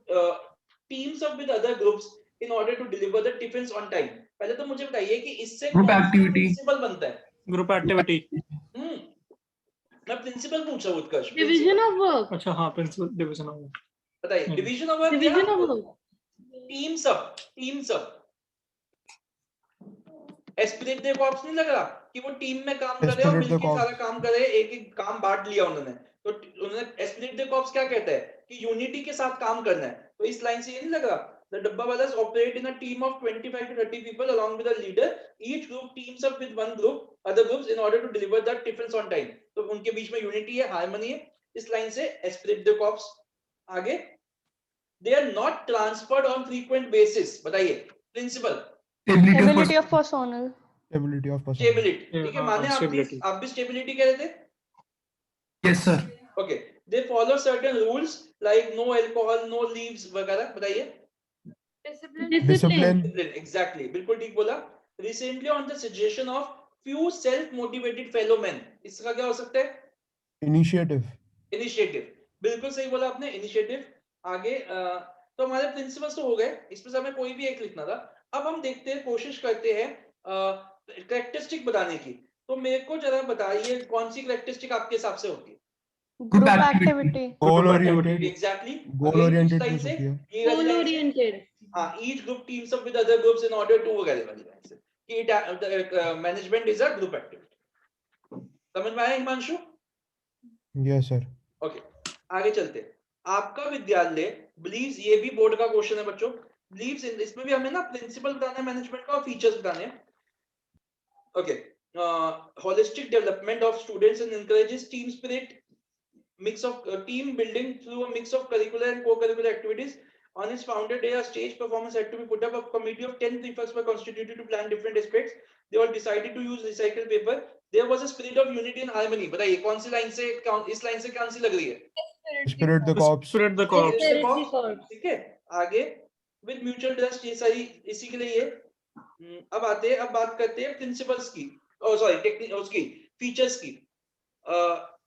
[SPEAKER 1] teams up with other groups in order to deliver the tiffins on time. पहले तो मुझे बताइए कि इससे
[SPEAKER 7] Group
[SPEAKER 1] कौन सा
[SPEAKER 7] activity.
[SPEAKER 1] प्रिंसिपल बनता है?
[SPEAKER 2] Group activity.
[SPEAKER 1] मैं प्रिंसिपल पूछ रहा हूँ उत्कर्ष।
[SPEAKER 9] Division of work.
[SPEAKER 2] अच्छा हाँ, प्रिंसिपल डिवीजन ऑफ वर्क।
[SPEAKER 1] बताइए division of work,
[SPEAKER 9] division of work,
[SPEAKER 1] teams up. Aspirate देखो, ऑप्शन नहीं लग रहा कि वो टीम में काम कर रहे हैं और मिलके सारा काम कर रहे हैं, एक काम बांट लिया उन्होंने। तो उन्होंने एस्पिरेट द कॉर्प्स क्या कहता है कि यूनिटी के साथ काम करना है। तो इस लाइन से ये नहीं लग रहा, the Dabbawalas operate in a team of 25 to 30 people along with a leader. Each group teams up with other groups in order to deliver the tiffins on time. तो उनके बीच में यूनिटी है, हार्मनी है। इस लाइन से esprit de corps. आगे, they are not transferred on frequent basis। बताइए प्रिंसिपल।
[SPEAKER 6] Stability of personnel.
[SPEAKER 1] स्टेबिलिटी, ठीक है, माने आप भी स्टेबिलिटी कह रहे थे।
[SPEAKER 7] Yes sir.
[SPEAKER 1] Okay, they follow certain rules like no alcohol, no leaves वगैरह। बताइए।
[SPEAKER 9] डिसिप्लिन,
[SPEAKER 1] Exactly, बिल्कुल ठीक बोला। Recently on the suggestion of few self motivated fellow men, इसका क्या हो सकता है?
[SPEAKER 9] Initiative.
[SPEAKER 1] इनिशिएटिव, बिल्कुल सही बोला आपने, इनिशिएटिव। आगे तो हमारे प्रिंसिपल्स तो हो गए, इसमें से हमें कोई भी एक लिखना था। अब हम देखते हैं, कोशिश करते हैं कैरेक्टरिस्टिक बताने की। तो मेरे को जरा बताइए कौन सी कैरेक्टरिस्टिक आपके हिसाब से होगी?
[SPEAKER 6] Group activity.
[SPEAKER 9] Goal oriented.
[SPEAKER 1] Exactly,
[SPEAKER 9] Goal oriented हो सकती है.
[SPEAKER 10] Goal oriented.
[SPEAKER 1] हाँ, each group teams up with other groups in order to वगैरह वाली लाइन से कि management is a group activity. समझ में आया हिमांशु?
[SPEAKER 9] Yes sir.
[SPEAKER 1] ओके, आगे चलते हैं। आपका विद्यालय बिलीव्स, ये भी बोर्ड का क्वेश्चन है बच्चों, बिलीव्स इन, इसमें भी हमें ना प्रिंसिपल बताना है मैनेजमेंट का और फीचर्स बताने हैं। Okay, holistic development of students and encourages team spirit, mix of team building through a mix of curricular and co-curricular activities. On its founder day, a stage performance had to be put up. A committee of 10 prefects were constituted to plan different aspects. They all decided to use recycled paper. There was a spirit of unity and harmony. बताइए कौन सी line से, इस line से कौन सी लग रही है?
[SPEAKER 9] Spirit the corps.
[SPEAKER 2] Spirit the corps.
[SPEAKER 1] ठीक है, आगे with mutual trust, ये सारी इसी के लिए ये। अब आते हैं, अब बात करते हैं प्रिंसिपल्स की, सॉरी टेक्निक उसकी फीचर्स की।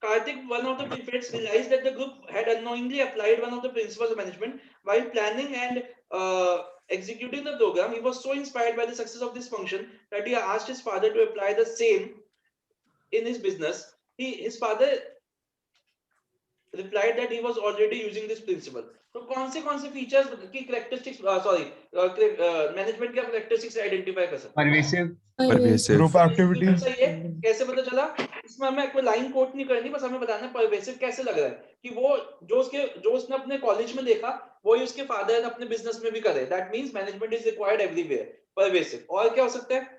[SPEAKER 1] Karthik, one of the prefects, realized that the group had unknowingly applied one of the principles of management while planning and executing the program. He was so inspired by the success of this function that he asked his father to apply the same in his business. His father replied that he was already using this principle. तो कौन से features की characteristics, management के characteristics identify कर सकते हैं?
[SPEAKER 9] Pervasive. Group activities.
[SPEAKER 1] सही है, कैसे पता चला? इसमें हमें कोई लाइन कोट नहीं करनी, बस हमें बताना है परवेसिव कैसे लग रहा है कि वो जो उसने अपने कॉलेज में देखा वही उसके फादर ने अपने बिजनेस में भी करे। That means management is required everywhere, pervasive. और क्या हो सकता है?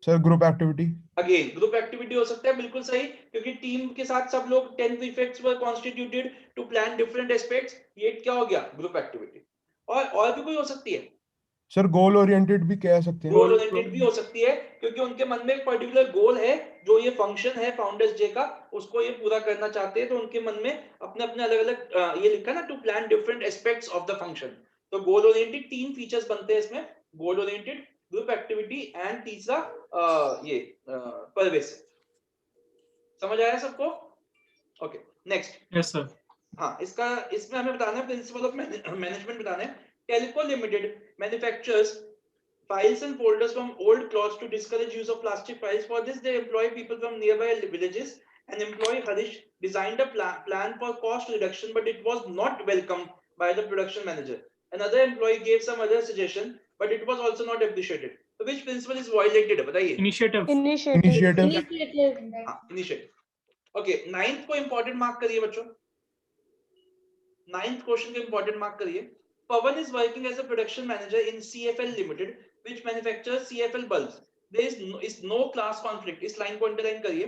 [SPEAKER 9] Sir, group activity.
[SPEAKER 1] Again group activity हो सकता है, बिल्कुल सही, क्योंकि टीम के साथ सब लोग 10 prefects were constituted to plan different aspects, ये क्या हो गया? Group activity. और भी कोई हो सकती है?
[SPEAKER 9] Sir, goal oriented भी कह सकते हैं.
[SPEAKER 1] गोल ओरिएंटेड भी हो सकती है, क्योंकि उनके मन में एक पर्टिकुलर गोल है, जो ये फंक्शन है फाउंडर्स डे का, उसको ये पूरा करना चाहते हैं, तो उनके मन में अपने अपने अलग अलग ये लिखा ना, to plan different aspects of the function. तो गोल ओरिएंटेड 3 फीचर्स बनते हैं इसमें, goal oriented, group activity and तीसरा ये परवेसिव। समझ आया सबको? Okay, next.
[SPEAKER 2] Yes sir.
[SPEAKER 1] हाँ, इसमें हमें बताना है प्रिंसिपल ऑफ मैनेजमेंट बताना है। Telco limited manufactures files and folders from old clothes to discourage use of plastic files. For this, they employ people from nearby villages, and employee Harish designed a plan for cost reduction, but it was not welcomed by the production manager. Another employee gave some other suggestion, but it was also not appreciated. So which principle is violated? बताइए।
[SPEAKER 2] Initiative.
[SPEAKER 6] Initiative.
[SPEAKER 1] Initiative. Okay, 9th को important mark करिए बच्चों। 9th question को important mark करिए। Pawan is working as a production manager in CFL Limited, which manufactures CFL bulbs. There is no class conflict. इस line को underline करिए।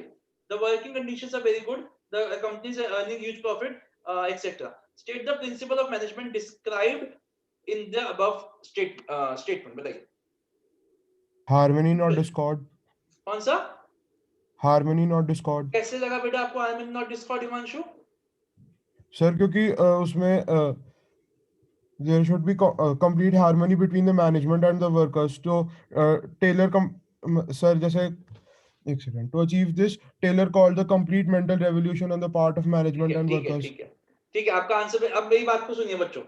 [SPEAKER 1] The working conditions are very good. The companies are earning huge profit, etc. State the principle of management described in the above statement. बताइए।
[SPEAKER 9] Harmony not discord.
[SPEAKER 1] कौन सा?
[SPEAKER 9] Harmony not discord.
[SPEAKER 1] कैसे लगा बेटा आपको harmony not discord, Himanshu?
[SPEAKER 9] Sir, क्योंकि उसमें there should be complete harmony between the management and the workers. So Taylor sir, जैसे एक second, to achieve this, Taylor called the complete mental revolution on the part of management and workers.
[SPEAKER 1] ठीक है, आपका answer. अब मेरी बात को सुनिए बच्चों।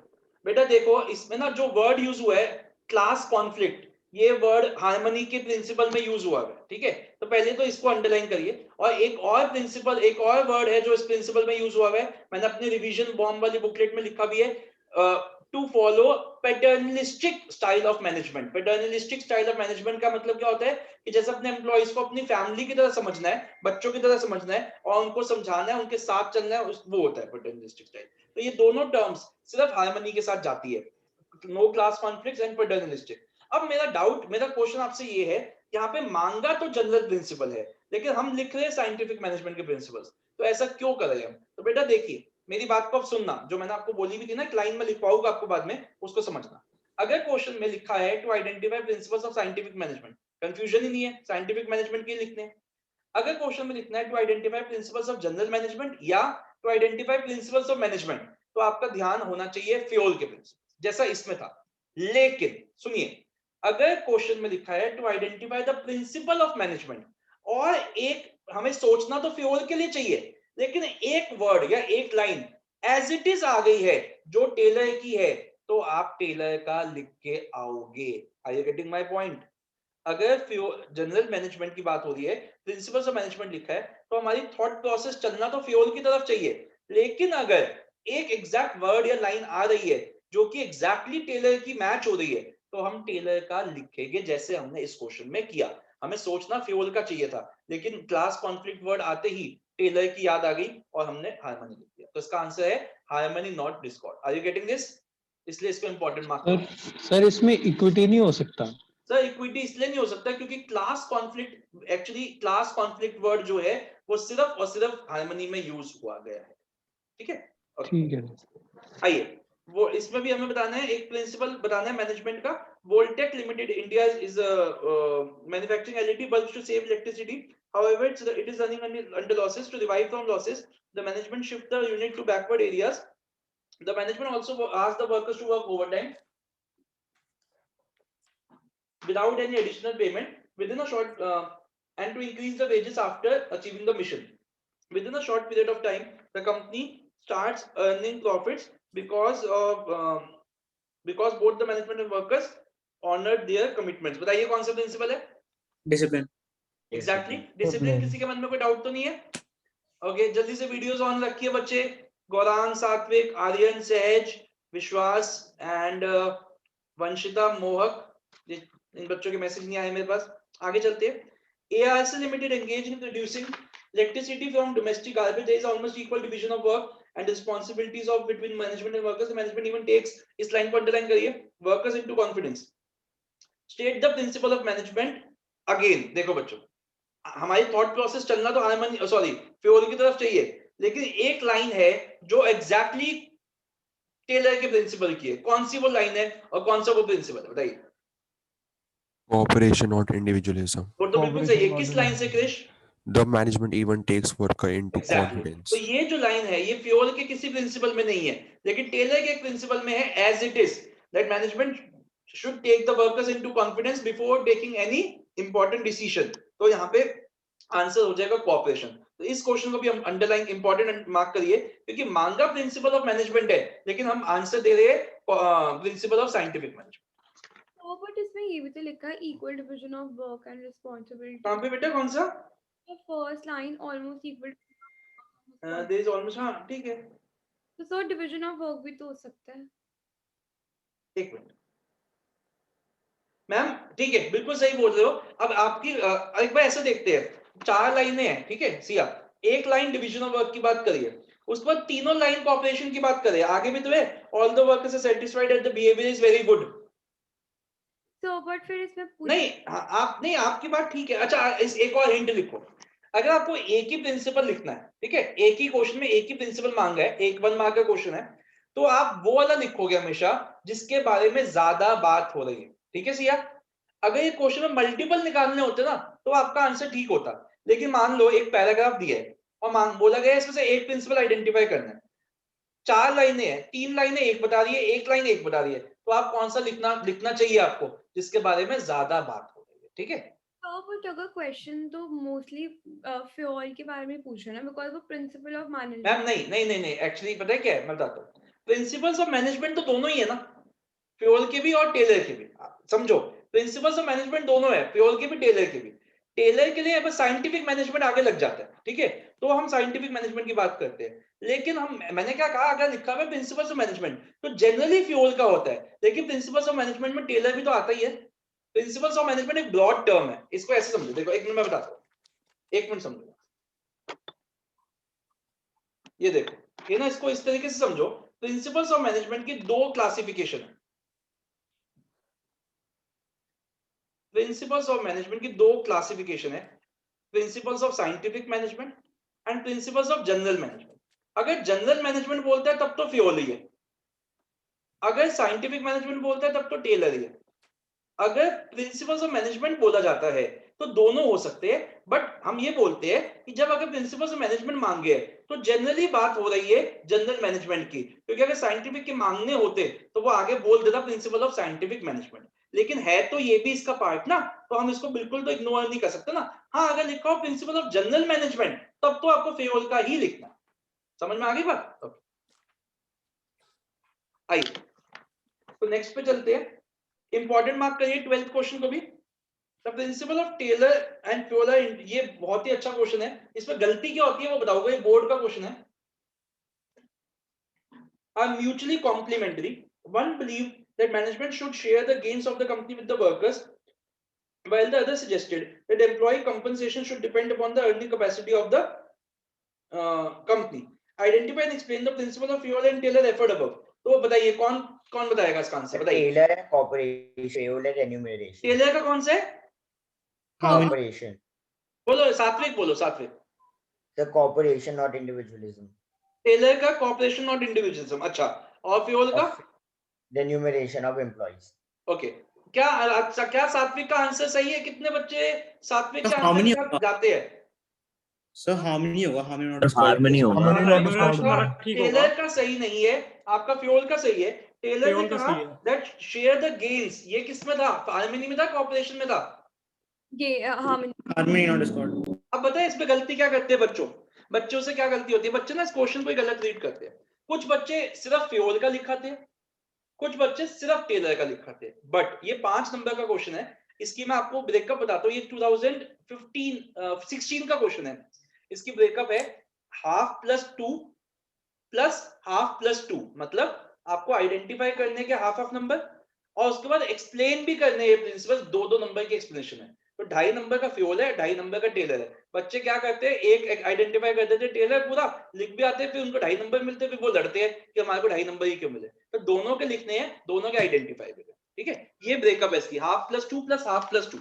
[SPEAKER 1] बेटा देखो, इसमें ना जो वर्ड यूज हुआ है क्लास कॉन्फ्लिक्ट, ये वर्ड हार्मनी के प्रिंसिपल में यूज हुआ है, ठीक है? तो पहले तो इसको अंडरलाइन करिए। और एक और प्रिंसिपल, एक और वर्ड है जो इस प्रिंसिपल में यूज हुआ है, मैंने अपनी रिवीजन बॉम्ब वाली बुकलेट में लिखा भी है, to follow paternalistic style of management. Paternalistic style of management का मतलब क्या होता है कि जैसे अपने एम्प्लॉइज को अपनी फैमिली की तरह समझना है, बच्चों की तरह समझना है और उनको समझाना है, उनके साथ चलना है, वो होता है paternalistic style। तो ये दोनों टर्म्स सिर्फ हार्मनी के साथ जाती है, no class conflicts and paternalistic. अब मेरा क्वेश्चन आपसे ये है, यहाँ पे मांगा तो जनरल प्रिंसिपल है, लेकिन हम लिख रहे हैं साइंटिफिक मैनेजमेंट के प्रिंसिपल्स, तो ऐसा क्यों कर रहे हैं हम? तो बेटा देखिए, मेरी बात को अब सुनना, जो मैंने आपको बोली भी थी ना, एक लाइन में लिखवाऊंगा आपको बाद में, उसको समझना। अगर क्वेश्चन में लिखा है to identify principles of scientific management, confusion ही नहीं है, साइंटिफिक मैनेजमेंट के लिखने हैं। अगर क्वेश्चन में लिखना है to identify principles of general management या to identify principles of management, तो आपका ध्यान होना चाहिए फ्योल के प्रिंसिपल, जैसा इसमें था। लेकिन सुनिए, अगर क्वेश्चन में लिखा है to identify the principle of management, और एक हमें सोचना तो फ्यूल के लिए चाहिए, लेकिन एक वर्ड या एक लाइन एज इट इज आ गई है जो टेलर की है, तो आप टेलर का लिख के आओगे। Are you getting my point? अगर जनरल मैनेजमेंट की बात हो रही है, प्रिंसिपल्स ऑफ मैनेजमेंट लिखा है, तो हमारी थॉट प्रोसेस चलना तो फ्यूल की तरफ चाहिए, लेकिन अगर एक एग्जैक्ट वर्ड या लाइन आ रही है जो कि एग्जैक्टली टेलर की मैच हो रही है, तो हम टेलर का लिखेंगे, जैसे हमने इस क्वेश्चन में किया। हमें सोचना फ्यूल का चाहिए था, लेकिन क्लास कॉन्फ्लिक्ट वर्ड आते ही टेलर की याद आ गई और हमने हार्मनी लिख दिया। तो इसका आंसर है harmony not discord. Are you getting this? इसलिए इसको इंपॉर्टेंट मार्क करो।
[SPEAKER 4] सर इसमें इक्विटी नहीं हो सकता?
[SPEAKER 1] सर इक्विटी इसलिए नहीं हो सकता क्योंकि class conflict, actually class conflict word जो है वो सिर्फ और सिर्फ हार्मनी में यूज हुआ गया है। ठीक है,
[SPEAKER 4] ठीक है।
[SPEAKER 1] आइए, वो इसमें भी हमें बताना है, एक प्रिंसिपल बताना है मैनेजमेंट का। Voltek limited India is manufacturing LED bulbs to save electricity, however it is running under losses. To revive from losses, the management shift the unit to backward areas. The management also asked the workers to work overtime without any additional payment within a short and to increase the wages after achieving the mission. Within a short period of time, the company starts earning profits because both the management and workers honored their commitments. बताइए कौन सा principal है?
[SPEAKER 8] Discipline.
[SPEAKER 1] Exactly, discipline. किसी के मन में कोई doubt तो नहीं है? ओके, जल्दी से वीडियोस ऑन रखिए बच्चे। गौरांग, सात्विक, आर्यन, सहज, विश्वास एंड वंशिता, मोहक, इन बच्चों के मैसेज नहीं आए मेरे पास। आगे चलते हैं। ARC limited engage in producing electricity from domestic garbage. There is almost equal division of work and responsibilities of between management and workers. The management even takes, इस लाइन को अंडरलाइन करिए, workers into confidence. State the principle of management. Again देखो बच्चों, हमारी thought process चलना तो harmony sorry fuel की तरफ चाहिए, लेकिन एक लाइन है जो एग्जैक्टली टेलर के प्रिंसिपल की है। कौन सी वो लाइन है और कौन सा वो प्रिंसिपल है? बताइए।
[SPEAKER 10] Cooperation, not individualism.
[SPEAKER 1] वो तो बिल्कुल सही है। किस लाइन से Krrish?
[SPEAKER 10] The management even takes worker into
[SPEAKER 1] Exactly.
[SPEAKER 10] confidence.
[SPEAKER 1] तो ये जो लाइन है ये फ्यूल के किसी प्रिंसिपल में नहीं है, लेकिन टेलर के एक प्रिंसिपल में है, as it is that management should take the workers into confidence before taking any important decision. तो यहाँ पे आंसर हो जाएगा कोऑपरेशन। तो इस क्वेश्चन को भी हम अंडरलाइन इंपॉर्टेंट मार्क करिए, क्योंकि मांगा प्रिंसिपल ऑफ मैनेजमेंट है, लेकिन हम आंसर दे रहे हैं प्रिंसिपल ऑफ साइंटिफिक मैनेजमेंट।
[SPEAKER 3] तो बट इसमें ये भी तो लिखा है equal division of work and responsibility.
[SPEAKER 1] कहाँ पे बेटा, कौन सा?
[SPEAKER 3] First line almost equal.
[SPEAKER 1] There is almost, हाँ ठीक है।
[SPEAKER 3] तो सर डिवीजन ऑफ वर्क भी तो हो सकता है।
[SPEAKER 1] एक मिनट मैम, ठीक है, बिल्कुल सही बोल रहे हो। अब आपकी एक बार ऐसे देखते हैं, 4 लाइनें हैं, ठीक है सिया, एक लाइन डिवीजन ऑफ वर्क की बात करिए, उसके बाद तीनों लाइन कोऑपरेशन की बात करें, आगे भी तो है all the workers are satisfied and the behaviour is very good.
[SPEAKER 3] तो बट फिर इसमें
[SPEAKER 1] नहीं आप नहीं, आपकी बात ठीक है। अच्छा, इस एक और हिंट लिखो, अगर आपको एक ही प्रिंसिपल लिखना है, ठीक है, एक ही क्वेश्चन में एक ही प्रिंसिपल मांगा है, एक 1 मार्क का क्वेश्चन है, तो आप वो वाला लिखोगे हमेशा जिसके बारे में ज्यादा बात हो रही है। ठीक है सिया, अगर ये क्वेश्चन में मल्टीपल निकालने होते ना तो आपका आंसर ठीक होता, लेकिन मान लो एक पैराग्राफ दिया है और बोला गया इसमें से एक प्रिंसिपल आइडेंटिफाई करना है, 4 लाइनें हैं, 3 लाइनें एक बता रही है, एक लाइन एक बता रही है, तो आप कौन सा लिखना चाहिए आपको जिसके बारे में ज्यादा बात हो रही है। ठीक है,
[SPEAKER 3] बट अगर क्वेश्चन तो मोस्टली फ्यूल के बारे में पूछ रहे हैं ना, बिकॉज़ वो प्रिंसिपल ऑफ मैनेजमेंट।
[SPEAKER 1] मैम नहीं, एक्चुअली पता है क्या है, मैं बताता हूँ, प्रिंसिपल्स ऑफ मैनेजमेंट तो दोनों ही है ना, फ्यूल के भी और टेलर के भी। समझो, प्रिंसिपल्स ऑफ मैनेजमेंट दोनों है, फ्यूल के भी टेलर के भी। टेलर के लिए बस साइंटिफिक मैनेजमेंट आगे लग जाता है, ठीक है, तो हम साइंटिफिक मैनेजमेंट की बात करते हैं। लेकिन मैंने क्या कहा, अगर लिखा हुआ है प्रिंसिपल्स ऑफ मैनेजमेंट तो जनरली फ्यूल का होता है, लेकिन प्रिंसिपल्स ऑफ मैनेजमेंट में टेलर भी तो आता ही है। प्रिंसिपल्स ऑफ मैनेजमेंट एक ब्रॉड टर्म है, इसको ऐसे समझो, देखो एक मिनट मैं बताता हूँ, एक मिनट समझो, ये देखो, ये ना, इसको इस तरीके से समझो, प्रिंसिपल्स ऑफ मैनेजमेंट की 2 क्लासिफिकेशन है। प्रिंसिपल्स ऑफ मैनेजमेंट की 2 क्लासिफिकेशन है, principles of scientific management and principles of general management. अगर जनरल मैनेजमेंट बोलता है तब तो फ्यूल ही है, अगर साइंटिफिक मैनेजमेंट बोलता है तब तो टेलर ही है। अगर प्रिंसिपल्स ऑफ मैनेजमेंट बोला जाता है तो दोनों हो सकते हैं, बट हम ये बोलते हैं कि जब अगर प्रिंसिपल्स ऑफ मैनेजमेंट मांगे तो जनरली बात हो रही है जनरल मैनेजमेंट की, क्योंकि अगर साइंटिफिक के मांगने होते तो वो आगे बोल देता प्रिंसिपल ऑफ साइंटिफिक मैनेजमेंट। लेकिन है तो ये भी इसका पार्ट ना, तो हम इसको बिल्कुल तो इग्नोर नहीं कर सकते ना। हाँ, अगर लिखा हो प्रिंसिपल ऑफ जनरल मैनेजमेंट तब तो आपको फेयोल का ही लिखना। समझ में आ गई बात? ओके, आइए तो नेक्स्ट पे चलते हैं। इंपॉर्टेंट मार्क करिए 12th क्वेश्चन को भी। The principle of Taylor and Fayol, ये बहुत ही अच्छा क्वेश्चन है। इसमें गलती क्या होती है वो बताऊंगा, ये बोर्ड का क्वेश्चन है। Are mutually complementary. One believed that management should share the gains of the company with the workers, while the other suggested that employee compensation should depend upon the earning capacity of the company. Identify and explain the principle of Fiola and Taylor referred above. तो बताइए कौन कौन बताएगा इसका answer? बताइए।
[SPEAKER 5] Taylor है corporation, Fayol है remuneration.
[SPEAKER 1] Taylor का कौन सा है?
[SPEAKER 5] कॉर्पोरेशन।
[SPEAKER 1] बोलो सात्विक, बोलो Satvik.
[SPEAKER 5] The corporation not individualism.
[SPEAKER 1] Taylor का कॉर्पोरेशन नॉट इंडिविजुअलिज्म। अच्छा, और फ्योल का
[SPEAKER 5] रेन्यूमरेशन ऑफ एम्प्लॉइज।
[SPEAKER 1] ओके, क्या अच्छा, क्या सात्विक का आंसर सही है? कितने बच्चे सात्विक के
[SPEAKER 8] हार्मनी
[SPEAKER 1] आंसर के साथ जाते हैं?
[SPEAKER 8] सर हार्मनी होगा, हार्मनी नॉट
[SPEAKER 5] हार्मनी होगा।
[SPEAKER 2] तुम्हारा ठीक होगा।
[SPEAKER 1] टेलर का सही नहीं है, आपका फ्योल का सही है। टेलर ने
[SPEAKER 2] फ्योल का
[SPEAKER 1] कहा
[SPEAKER 2] सही है।
[SPEAKER 1] दैट शेयर द गेन्स, ये किसमें था? हार्मनी में था, कॉर्पोरेशन में था?
[SPEAKER 3] ये हार्मनी।
[SPEAKER 8] Harmony not Discord.
[SPEAKER 1] अब बताए इसमें गलती क्या करते हैं बच्चों से क्या गलती होती है? बच्चे ना इस क्वेश्चन को गलत रीड करते हैं। कुछ बच्चे सिर्फ फ्योल का लिखाते हैं, कुछ बच्चे सिर्फ टेलर का लिखाते हैं। बट ये 5 नंबर का क्वेश्चन है, इसकी मैं आपको ब्रेकअप बताता हूँ। ये 2016 का क्वेश्चन है। इसकी ब्रेकअप है half plus 2 plus half plus 2, मतलब आपको आइडेंटिफाई करने के हाफ नंबर और उसके बाद एक्सप्लेन भी करने हैं प्रिंसिपल। 2-2 नंबर की एक्सप्लेनेशन है। तो 2.5 नंबर का फ्योल है, 2.5 नंबर का टेलर है। बच्चे क्या करते हैं, एक आइडेंटिफाई कर देते टेलर पूरा लिख भी आते हैं, फिर उनको 2.5 नंबर मिलते हैं, फिर वो लड़ते हैं कि हमारे को 2.5 नंबर ही क्यों मिले। तो दोनों के लिखने हैं, दोनों के आइडेंटिफाई करें। ठीक है, ये ब्रेकअप है इसकी, half plus 2 plus half plus 2।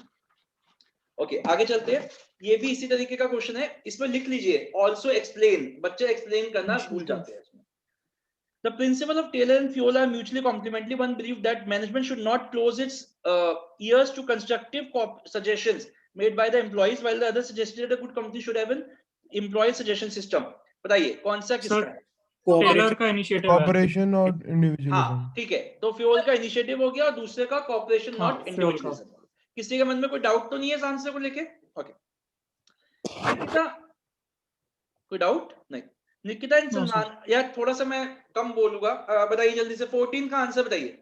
[SPEAKER 1] Okay, आगे चलते हैं। ये भी इसी तरीके का क्वेश्चन है, इसमें लिख लीजिए ऑल्सो एक्सप्लेन। बच्चे एक्सप्लेन करना भूल जाते हैं। The principle of Taylor and Fiola are mutually complementary. One believed that management should not close its ears to constructive suggestions made by the employees, while the other suggested that a good company should have an employee suggestion system. बताइए कौन सा किसका है?
[SPEAKER 2] Taylor का initiative है।
[SPEAKER 9] Corporation और individualism.
[SPEAKER 1] हाँ ठीक है, तो फ्योल का इनिशिएटिव हो गया और दूसरे का कॉर्पोरेशन
[SPEAKER 2] हाँ,
[SPEAKER 1] नॉट इंडिविजुअलिज्म। किसी के मन में कोई डाउट तो नहीं है इस आंसर को लेके? ओके, निकिता कोई डाउट नहीं? निकिता एंड सलमान, यार थोड़ा सा मैं कम बोलूंगा, बताइए जल्दी से 14 का आंसर बताइए।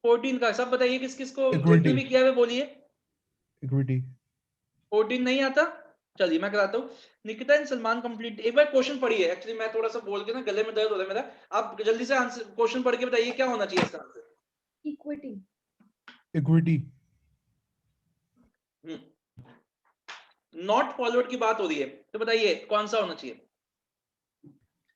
[SPEAKER 1] 14 का सब बताइए, किस किस को जितने भी किया है बोलिए।
[SPEAKER 9] इक्विटी।
[SPEAKER 1] 14 नहीं आता, चलिए मैं कराता हूँ। निकिता एंड सलमान कंप्लीट, एक बार क्वेश्चन पढ़िए। एक्चुअली मैं थोड़ा सा बोल के ना गले में दर्द हो रहा है मेरा। आप जल्दी से आंसर क्वेश्चन पढ़ के बताइए क्या होना चाहिए इसका answer.
[SPEAKER 3] Equity.
[SPEAKER 9] Equity.
[SPEAKER 1] Not followed की बात हो रही है, तो बताइए कौन सा होना चाहिए?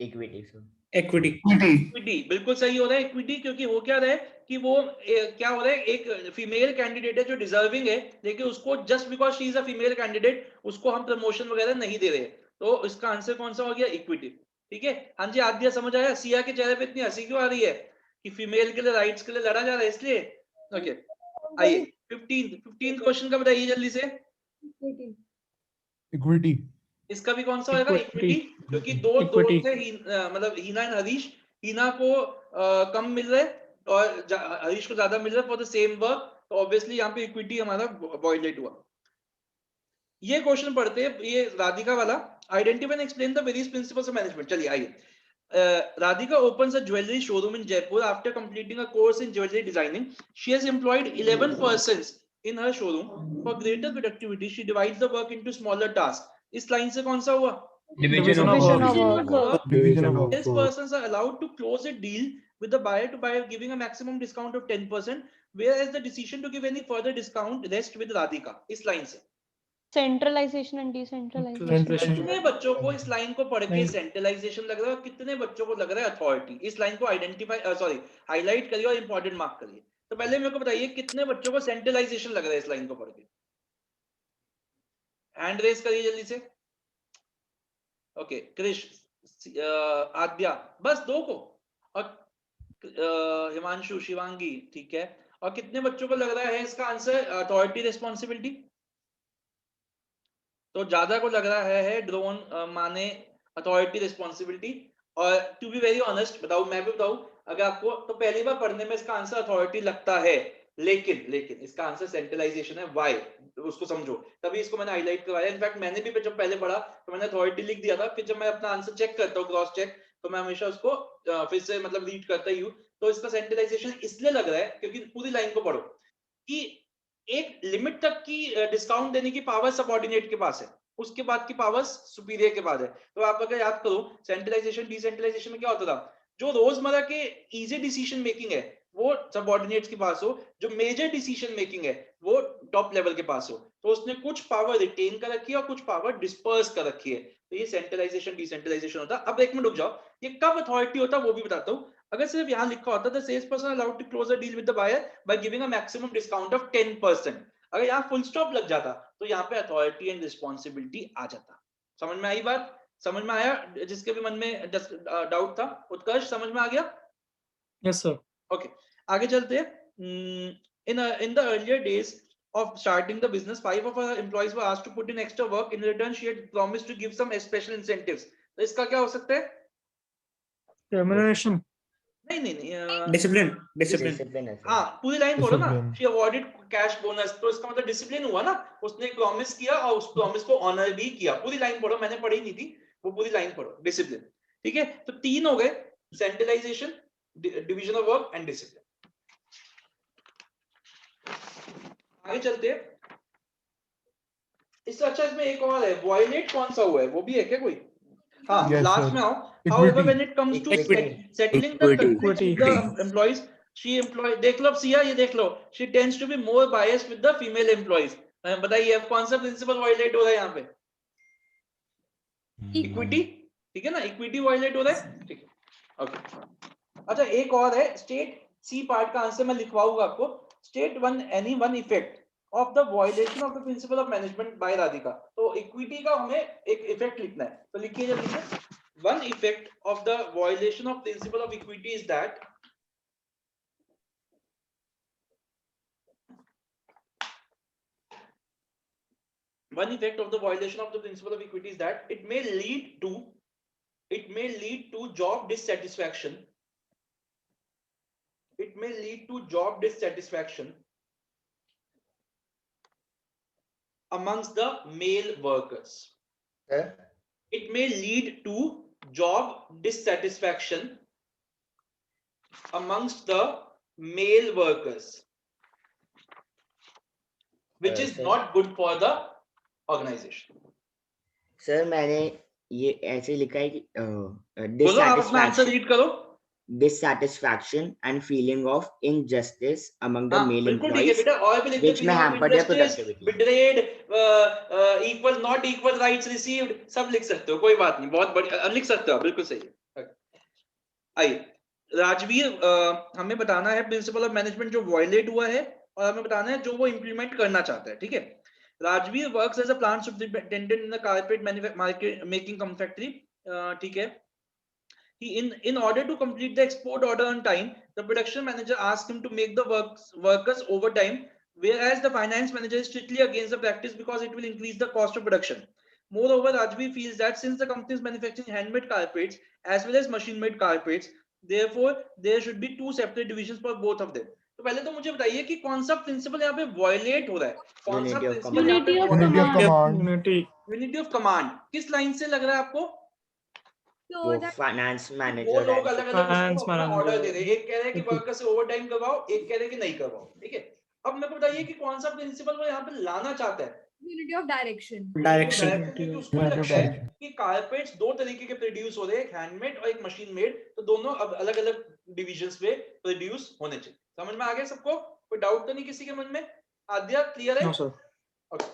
[SPEAKER 5] Equity sir.
[SPEAKER 8] इक्विटी।
[SPEAKER 1] इक्विटी बिल्कुल सही हो रहा है। इक्विटी, क्योंकि हो क्या रहा है कि वो क्या हो रहा है, एक फीमेल कैंडिडेट है जो डिजर्विंग है, लेकिन उसको just because she is a female candidate उसको हम प्रमोशन वगैरह नहीं दे रहे। तो इसका आंसर कौन सा हो गया? इक्विटी। ठीक है, हाँ जी आद्या समझ आया? सिया के चेहरे पे इतनी हंसी क्यों आ रही है? कि फीमेल के लिए राइट्स के लिए लड़ा जा रहा है इसलिए। ओके, आइए 15 क्वेश्चन का बताइए जल्दी से।
[SPEAKER 9] इक्विटी।
[SPEAKER 1] इसका भी कौन सा होगा? इक्विटी, क्योंकि दो दोस्त थे मतलब हिना एंड हरीश। हिना को कम मिल रहा है और हरीश को ज्यादा मिल रहा है फॉर द सेम वर्क, तो ऑब्वियसली यहाँ पे इक्विटी हमारा वॉयलेट हुआ। ये क्वेश्चन पढ़ते हैं, ये राधिका वाला। Identify and explain the various principles of management. चलिए आइए। Radhika opens a jewelry showroom in Jaipur after completing a course in jewelry designing. She has employed 11 persons in her showroom. For greater productivity, she divides the work into smaller tasks. इस line से कौन सा हुआ?
[SPEAKER 8] Division of work.
[SPEAKER 1] Sales persons are allowed to close a deal with the buyer to buyer, giving a maximum discount of 10%, whereas the decision to give any further discount rests with Radhika. इस line से
[SPEAKER 6] centralization and decentralization.
[SPEAKER 1] कितने बच्चों को इस line को पढ़ के centralisation लग रहा है और कितने बच्चों को लग रहा है अथॉरिटी? इस लाइन को आइडेंटिफाई सॉरी हाईलाइट करिए और इंपॉर्टेंट मार्क करिए। तो पहले मेरे को बताइए कितने बच्चों को सेंट्रलाइजेशन लग रहा है इस लाइन को पढ़ के? हैंड रेज करिए जल्दी से। ओके, क्रिश, आद्या, बस 2 को, और हिमांशु, शिवांगी, ठीक है। और कितने बच्चों को लग रहा है इसका आंसर अथॉरिटी रिस्पॉन्सिबिलिटी? तो ज्यादा को लग रहा है ड्रोन माने अथॉरिटी रिस्पॉन्सिबिलिटी। और टू बी वेरी ऑनेस्ट बताऊं, मैं भी बताऊं, अगर आपको तो पहली बार पढ़ने में इसका आंसर अथॉरिटी लगता है, लेकिन इसका आंसर सेंट्रलाइजेशन है। व्हाई, उसको समझो, तभी इसको मैंने हाईलाइट करवाया। इनफैक्ट मैंने भी जब पहले पढ़ा तो मैंने अथॉरिटी लिख दिया था, फिर जब मैं अपना आंसर चेक करता हूँ क्रॉस चेक, तो मैं हमेशा उसको फिर से मतलब रीड करता ही हूँ। तो इसका सेंट्रलाइजेशन इसलिए लग रहा है क्योंकि पूरी लाइन को पढ़ो कि एक लिमिट तक की डिस्काउंट देने की पावर सबऑर्डिनेट के पास है, उसके बाद की पावर सुपीरियर के पास है। तो आप अगर याद करो सेंट्रलाइजेशन डिसेंट्रलाइजेशन में क्या होता था, जो रोजमर्रा के इजी डिसीजन मेकिंग है वो सबऑर्डिनेट्स के पास हो, जो मेजर डिसीजन मेकिंग है वो टॉप लेवल के पास हो। तो उसने कुछ पावर रिटेन कर रखी है और कुछ पावर डिस्पर्स कर रखी है। तो ये सेंट्रलाइजेशन डिसेंट्रलाइजेशन होता है। अब एक मिनट रुक जाओ, ये कब अथॉरिटी होता है वो भी बताता हूँ। अगर सिर्फ यहाँ लिखा होता the sales person allowed to close a deal with the buyer by giving a maximum discount of 10%, अगर यहाँ फुल स्टॉप लग जाता तो यहाँ पे अथॉरिटी एंड रिस्पॉन्सिबिलिटी आ जाता। समझ में आई बात? समझ में आया? जिसके भी मन में डाउट था, उत्कर्ष समझ में आ गया?
[SPEAKER 2] Yes sir.
[SPEAKER 1] ओके, आगे चलते हैं। in the earlier days of starting the business, 5 of our employees were asked to put in extra work. In return she had promised to give some special incentives. तो इसका क्या हो सकता है?
[SPEAKER 2] Termination.
[SPEAKER 1] नहीं
[SPEAKER 8] Discipline.
[SPEAKER 5] Discipline है sir.
[SPEAKER 1] हाँ, पूरी लाइन बोलो ना।
[SPEAKER 9] Discipline.
[SPEAKER 1] She awarded cash bonus, तो इसका मतलब डिसिप्लिन हुआ ना, उसने प्रॉमिस किया और उस प्रॉमिस को ऑनर भी किया। पूरी लाइन पढ़ो, मैंने पढ़ी नहीं थी, वो पूरी लाइन पढ़ो। डिसिप्लिन, ठीक है। तो 3 हो गए, centralization, division of work and discipline. आगे चलते हैं। इससे अच्छा इसमें एक और है, वॉयलेट कौन सा हुआ है, वो भी है क्या कोई? हाँ,
[SPEAKER 9] Yes,
[SPEAKER 1] लास्ट
[SPEAKER 9] sir.
[SPEAKER 1] में आओ।
[SPEAKER 9] Equity.
[SPEAKER 1] However, when it comes to
[SPEAKER 5] Equity.
[SPEAKER 1] settling the
[SPEAKER 10] Equity.
[SPEAKER 1] conflicts with the employees, देख लो अब सिया, ये देख लो, she tends to be more biased with the female employees. बताइए अब कौन सा प्रिंसिपल वायलेट हो रहा है यहाँ पे? इक्विटी, ठीक है ना, इक्विटी वायलेट हो रहा है, ठीक है। ओके, अच्छा एक और है, स्टेट सी पार्ट का आंसर मैं लिखवाऊंगा आपको। State any one effect of the violation of the principle of management by Radhika. तो इक्विटी का हमें एक इफेक्ट लिखना है, तो लिखिए जल्दी से। One effect of the violation of principle of equity is that one effect of the violation of the principle of equity is that it may lead to job dissatisfaction. It may lead to job dissatisfaction amongst the male workers. It may lead to job dissatisfaction amongst the male workers, which is not good for the organization.
[SPEAKER 5] Sir मैंने ये ऐसे लिखा है कि
[SPEAKER 1] बोलो, आप अपना answer read करो।
[SPEAKER 5] dissatisfaction and feeling of injustice among the male
[SPEAKER 1] बिल्कुल ठीक है
[SPEAKER 5] employees
[SPEAKER 1] बेटा, और भी लिख
[SPEAKER 5] which may hamper their productivity.
[SPEAKER 1] betrayed, equal not equal rights received, सब लिख सकते हो, कोई बात नहीं, बहुत बढ़िया लिख सकते हो, बिल्कुल सही है। आइए राजवीर, हमें बताना है प्रिंसिपल ऑफ मैनेजमेंट जो वायलेट हुआ है, और हमें बताना है जो वो इंप्लीमेंट करना चाहता है, ठीक है। Rajveer works as a plant superintendent in the carpet making factory. ठीक है। In order to complete the export order on time, the production manager asked him to make the workers overtime, whereas the finance manager is strictly against the practice because it will increase the cost of production. Moreover, Rajveer feels that since the company is manufacturing handmade carpets as well as machine-made carpets, therefore there should be 2 separate divisions for both of them. तो पहले तो मुझे बताइए कि कौन सा principal यहाँ पे वायलेट हो रहा है, कौन सा प्रिंसिपल यहाँ पे यूनिटी ऑफ कमांड किस लाइन से लग रहा है आपको?
[SPEAKER 5] वो फाइनेंस
[SPEAKER 1] वो
[SPEAKER 5] मैनेजर
[SPEAKER 1] लोग अलग अलग ऑर्डर दे रहे हैं, एक कह रहे हैं कि वर्कर से ओवरटाइम करवाओ, एक कह रहे हैं कि नहीं करवाओ, ठीक है। अब मेरे को बताइए कि कौन सा प्रिंसिपल वो यहाँ पे लाना चाहता है?
[SPEAKER 3] Unity of direction.
[SPEAKER 1] क्योंकि उसको लगता है कि कारपेट्स 2 तरीके के प्रोड्यूस हो रहे हैं, एक हैंडमेड और एक मशीन मेड, तो दोनों अब अलग अलग डिविजन्स पे प्रोड्यूस होने चाहिए। समझ में आ गया सबको? कोई डाउट तो नहीं किसी के मन में? आद्या क्लियर है? ओके,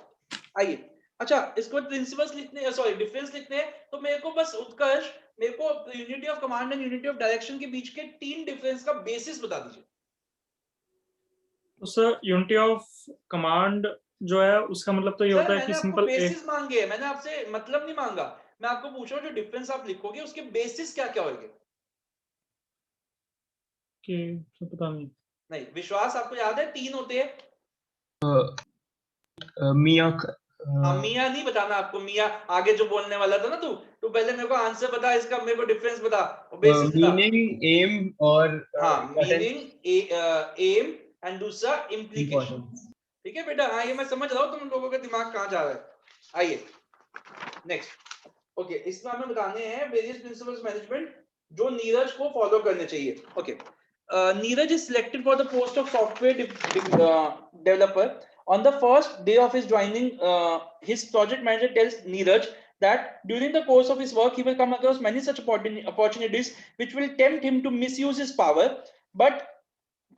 [SPEAKER 1] आइए। अच्छा, इसको प्रिंसिपल्स लिखने, सॉरी डिफरेंस लिखने हैं, तो मेरे को बस उत्कर्ष, मेरे को unity of command and unity of direction के बीच के 3 डिफरेंस का बेसिस बता दीजिए।
[SPEAKER 2] तो सर यूनिटी ऑफ कमांड जो है उसका मतलब तो ये होता है कि सिंपल
[SPEAKER 1] बेसिस मांगे, मैंने आपसे मतलब नहीं मांगा, मैं आपको पूछ रहा हूँ जो डिफरेंस आप लिखोगे उसके बेसिस क्या क्या होंगे?
[SPEAKER 2] कि पता नहीं,
[SPEAKER 1] विश्वास आपको याद है 3 होते हैं?
[SPEAKER 8] Miyak
[SPEAKER 1] मियाँ नहीं बताना आपको, मियाँ आगे जो बोलने वाला था ना तू पहले मेरे को आंसर बता इसका, मेरे को डिफरेंस बता, बेसिक बता।
[SPEAKER 8] मीनिंग, एम और
[SPEAKER 1] हाँ, मीनिंग, एम एंड दूसरा इम्प्लीकेशन। ठीक है बेटा, हाँ ये मैं समझ रहा हूँ तुम लोगों का दिमाग कहाँ जा रहा है। आइए नेक्स्ट। ओके, इसमें हमें बताने हैं वेरियस प्रिंसिपल्स मैनेजमेंट जो नीरज को फॉलो करने चाहिए। Okay, Neeraj is selected for the post of software developer. On the first day of his joining, his project manager tells Neeraj that during the course of his work, he will come across many such opportunities which will tempt him to misuse his power, but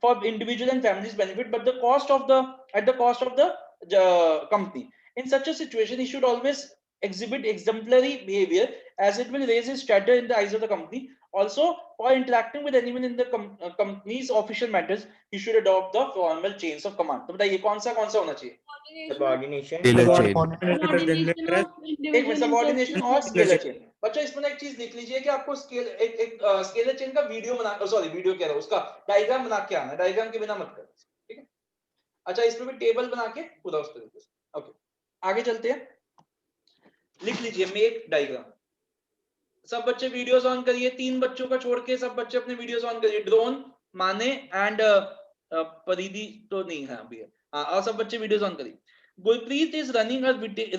[SPEAKER 1] for individual and family's benefit, but at the cost of the company. In such a situation, he should always exhibit exemplary behavior, as it will raise his stature in the eyes of the company. Also, for interacting with anyone in the company's official matters, he should adopt the formal chains of command. तो बताइए कौन सा होना चाहिए?
[SPEAKER 5] Subordination.
[SPEAKER 10] Tailor chain.
[SPEAKER 1] एक minute, subordination और scalar chain. बच्चा इसमें एक चीज लिख लीजिए कि आपको स्केलर चेन का वीडियो बना, सॉरी वीडियो कह रहा हूँ, उसका डायग्राम बना के आना, डायग्राम के बिना मत कर, ठीक है? अच्छा, इसमें भी टेबल बना के पूरा उस तरीके से। ओके, आगे चलते हैं। लिख लीजिए मेक डायग्राम। सब बच्चे वीडियोस ऑन करिए, 3 बच्चों का छोड़ के सब बच्चे अपने वीडियोस ऑन करिए। ड्रोन, माने एंड परिधि तो नहीं है अभी, हाँ, और सब बच्चे वीडियोस ऑन करिए। Gurpreet is running a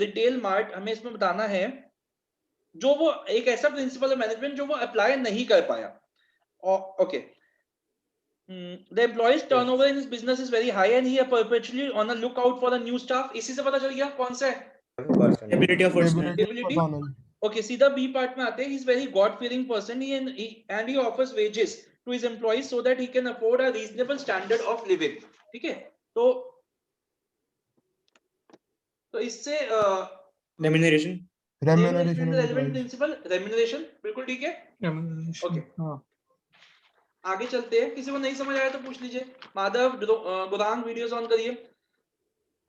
[SPEAKER 1] retail mart. हमें इसमें बताना है जो वो एक ऐसा प्रिंसिपल ऑफ मैनेजमेंट जो वो अप्लाई नहीं कर पाया। Okay, the employees turnover in his business is very high and he is perpetually on a lookout for a new staff. इसी से पता चल गया कौन सा है?
[SPEAKER 8] Ability of personnel.
[SPEAKER 1] Ability. Okay, सीधा B part में आते हैं। He is very God fearing person and he offers wages to his employees so that he can afford a reasonable standard of living. ठीक है, तो इससे
[SPEAKER 8] Remuneration.
[SPEAKER 1] relevant principle remuneration, बिल्कुल ठीक है। ओके, आगे चलते हैं। किसी को नहीं समझ आया तो पूछ लीजिए। माधव, गोदांग वीडियोस ऑन करिए।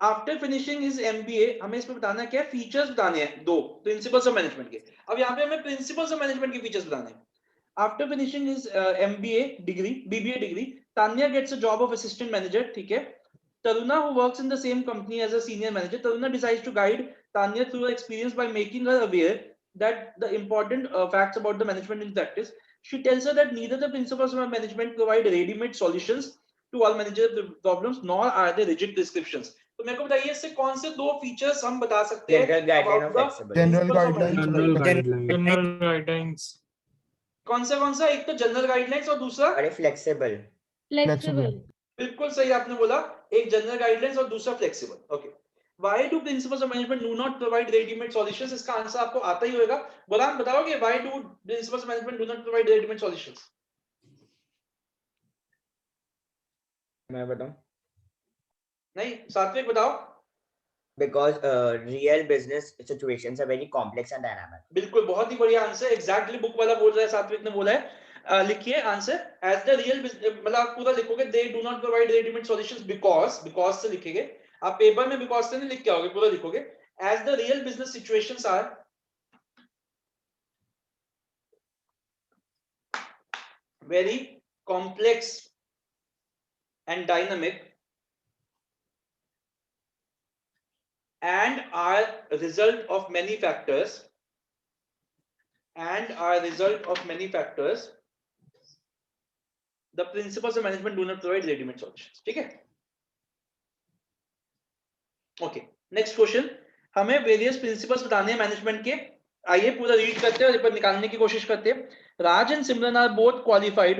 [SPEAKER 1] आफ्टर फिनिशिंग हिज एमबीए, हमें इसमें बताना क्या है? फीचर्स बताने हैं 2 प्रिंसिपल्स ऑफ मैनेजमेंट के। अब यहाँ पे हमें प्रिंसिपल्स ऑफ मैनेजमेंट के फीचर्स बताने हैं। After finishing his MBA degree, BBA degree, Tanya gets a job of assistant manager. ठीक है, Taruna, who works in the same company as a senior manager, Taruna decides to guide Tanya through her experience by making her aware that the important facts about the management in practice. She tells her that neither the principles of management provide ready-made solutions to all managerial problems, nor are they rigid prescriptions. तो मेरे को बताइए इससे कौन से 2 features हम बता सकते हैं?
[SPEAKER 2] General guidelines.
[SPEAKER 1] कौन सा? एक तो जनरल गाइडलाइंस और दूसरा
[SPEAKER 5] फ्लेक्सिबल।
[SPEAKER 1] बिल्कुल सही आपने बोला, एक जनरल गाइडलाइंस और दूसरा flexible. Okay, why do principles of management do not provide ready-made solutions? इसका आंसर आपको आता ही होगा। गोदाम बताओगे why do principles of management do not provide ready-made solutions?
[SPEAKER 5] मैं बताऊं?
[SPEAKER 1] नहीं, सात्विक बताओ।
[SPEAKER 5] Because real business situations are very complex and dynamic.
[SPEAKER 1] बिल्कुल, बहुत ही बढ़िया आंसर, एग्जैक्टली बुक वाला बोल रहा है, सात्विक ने बोला है। लिखिए आंसर, एज द रियल, मतलब आप पूरा लिखोगे, they do not provide readymade solutions because से लिखेंगे आप, पेपर में बिकॉज से नहीं लिख के आओगे, पूरा लिखोगे। As the real business situations are very complex and dynamic and are a result of many factors, the principles of management do not provide ready-made solutions. ठीक है, ओके। नेक्स्ट क्वेश्चन, हमें वेरियस प्रिंसिपल्स बताने हैं management के। आइए पूरा read करते हैं और रिपोर्ट निकालने की कोशिश करते हैं। Raj and Simran are both qualified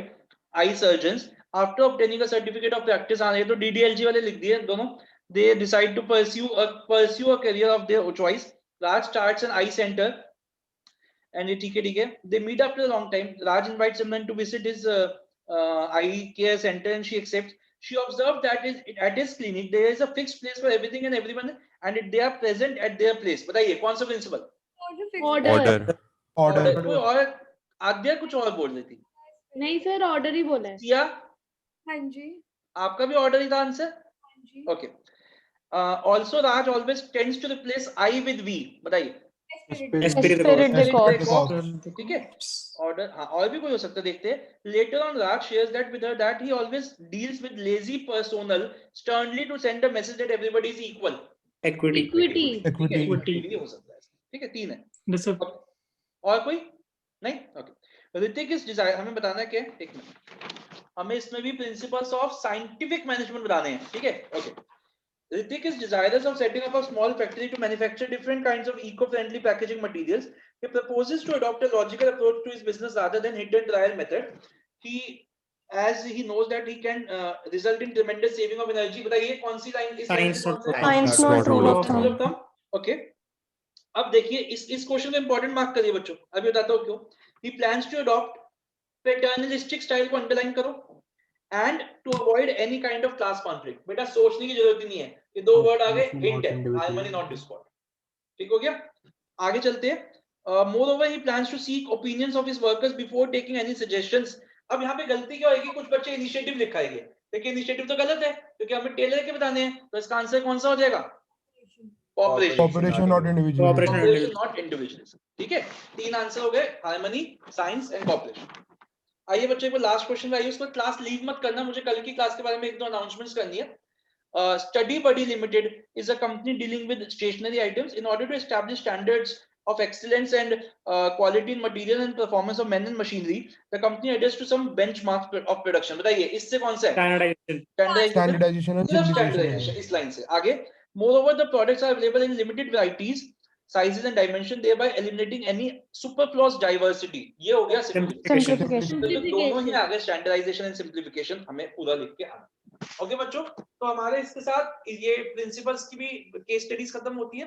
[SPEAKER 1] eye surgeons after obtaining a certificate of practice. आ रहे तो डीडीएलजी वाले लिख दिए दोनों। They decide to pursue a career of their choice. Raj starts an eye center, and ठीक है, they meet after a long time. Raj invites Simran to visit his eye care center, and she accepts. She observed that at his clinic there is a fixed place for everything and everyone, and they are present at their place. बताइए कौन सा principal?
[SPEAKER 6] Order.
[SPEAKER 1] कोई और आद्या कुछ और बोल रही थी?
[SPEAKER 6] नहीं सर, ऑर्डर ही बोला है।
[SPEAKER 1] किया?
[SPEAKER 3] हाँ जी।
[SPEAKER 1] आपका भी ऑर्डर ही था answer? Okay. Also Raj always tends to replace I with we. बताइए। ठीक है, ऑर्डर, हाँ, और भी कोई हो सकता है, देखते हैं। Later on Raj shares that with her that he always deals with lazy personnel sternly to send a message that everybody is equal.
[SPEAKER 2] Equity
[SPEAKER 6] equity
[SPEAKER 9] Equity.
[SPEAKER 1] Equity हो सकता है, ठीक है, 3 है।
[SPEAKER 2] जैसे
[SPEAKER 1] और कोई नहीं? ओके, ऋतिक इज डिजायर, हमें बताना है क्या, एक मिनट, हमें इसमें भी प्रिंसिपल्स ऑफ साइंटिफिक मैनेजमेंट बताने हैं, ठीक है। Okay, Hrithik is desirous of setting up a small factory to manufacture different kinds of eco-friendly packaging materials. He proposes to adopt a logical approach to his business rather than hit and trial method. As he knows that he can result in tremendous saving of energy. बताइए कौन सी line, इस line
[SPEAKER 2] Science
[SPEAKER 1] से कौन सा?
[SPEAKER 6] Science
[SPEAKER 10] not rule of
[SPEAKER 1] Rule of thumb. Okay. अब देखिए इस question को इंपॉर्टेंट मार्क करिए बच्चों, अभी बताता हूँ क्यों। He plans to adopt paternalistic style को अंडरलाइन करो and to avoid any kind of class conflict. बेटा सोचने की जरूरत ही नहीं है, ये दो वर्ड आ गए, हिंट है, हार्मनी नॉट डिस्कॉर्ड। ठीक हो गया, आगे चलते हैं। Moreover, he plans to seek opinions of his workers before taking any suggestions. अब यहाँ पे गलती क्या होगी, कुछ बच्चे इनिशिएटिव लिखाएंगे, लेकिन इनिशिएटिव तो गलत है क्योंकि हमें टेलर के बताने हैं, तो इसका आंसर कौन सा हो जाएगा?
[SPEAKER 9] Cooperation, not individualism.
[SPEAKER 1] Cooperation, not individualism. ठीक है, 3 आंसर हो गए, हार्मनी, साइंस एंड कॉपरेशन। आइए बच्चों को लास्ट क्वेश्चन आइए, उसको क्लास लीव मत करना, मुझे कल की क्लास के बारे में 1-2 अनाउंसमेंट्स करनी है। Study Buddy Limited is a company dealing with stationery items. In order to establish standards of excellence and quality in material and performance of men and machinery, the company adheres to some benchmarks of production. बताइए इससे कौन सा है?
[SPEAKER 9] Standardization and
[SPEAKER 1] सिर्फ
[SPEAKER 9] simplification.
[SPEAKER 1] standardization, इस line से आगे। Moreover, the products are available in limited varieties, sizes and dimension, thereby eliminating any superfluous diversity. ये हो गया simplification. तो दोनों ही आ गए, standardization and simplification, हमें पूरा लिख के आना। ओके बच्चों, तो हमारे इसके साथ ये प्रिंसिपल्स की भी केस स्टडीज खत्म होती है।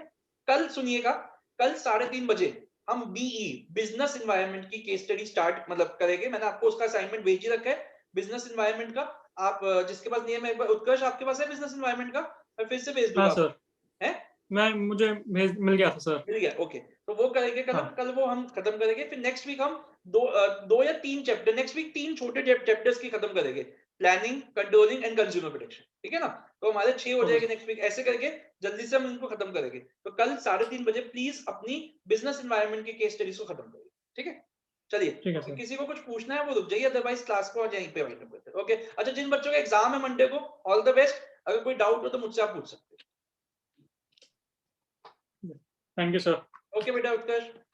[SPEAKER 1] कल सुनिएगा, कल 3:30 बजे हम बीई बिजनेस एनवायरनमेंट की केस स्टडी स्टार्ट मतलब करेंगे। मैंने आपको उसका असाइनमेंट भेज ही रखा है बिजनेस एनवायरनमेंट का। आप जिसके पास नहीं है, मैं उत्कर्ष आपके पास है बिजनेस एनवायरनमेंट का? मैं फिर से भेज दूंगा।
[SPEAKER 2] हाँ सर,
[SPEAKER 1] है
[SPEAKER 2] मुझे मिल गया था सर।
[SPEAKER 1] मिल गया, ओके, तो वो करेंगे कल।
[SPEAKER 2] हाँ।
[SPEAKER 1] कल वो हम खत्म करेंगे, फिर नेक्स्ट वीक हम दो या 3 चैप्टर, नेक्स्ट वीक 3 छोटे चैप्टर्स की खत्म करेंगे, planning, controlling and consumer protection. ठीक है ना, तो हमारे 6 हो जाएंगे नेक्स्ट वीक, ऐसे करके जल्दी से हम इनको खत्म करेंगे। तो कल 3:30 बजे प्लीज अपनी बिजनेस एनवायरनमेंट की केस स्टडीज को खत्म करिए, ठीक है? चलिए,
[SPEAKER 2] ठीक है सर।
[SPEAKER 1] किसी को कुछ पूछना है वो रुक जाइए, अदरवाइज क्लास को यहीं पे वाइंड अप करते हैं। ओके, अच्छा, जिन बच्चों का एग्जाम है मंडे को, ऑल द बेस्ट। अगर कोई डाउट हो तो मुझसे आप पूछ सकते हैं।
[SPEAKER 2] Thank you sir.
[SPEAKER 1] ओके बेटा उत्कर्ष।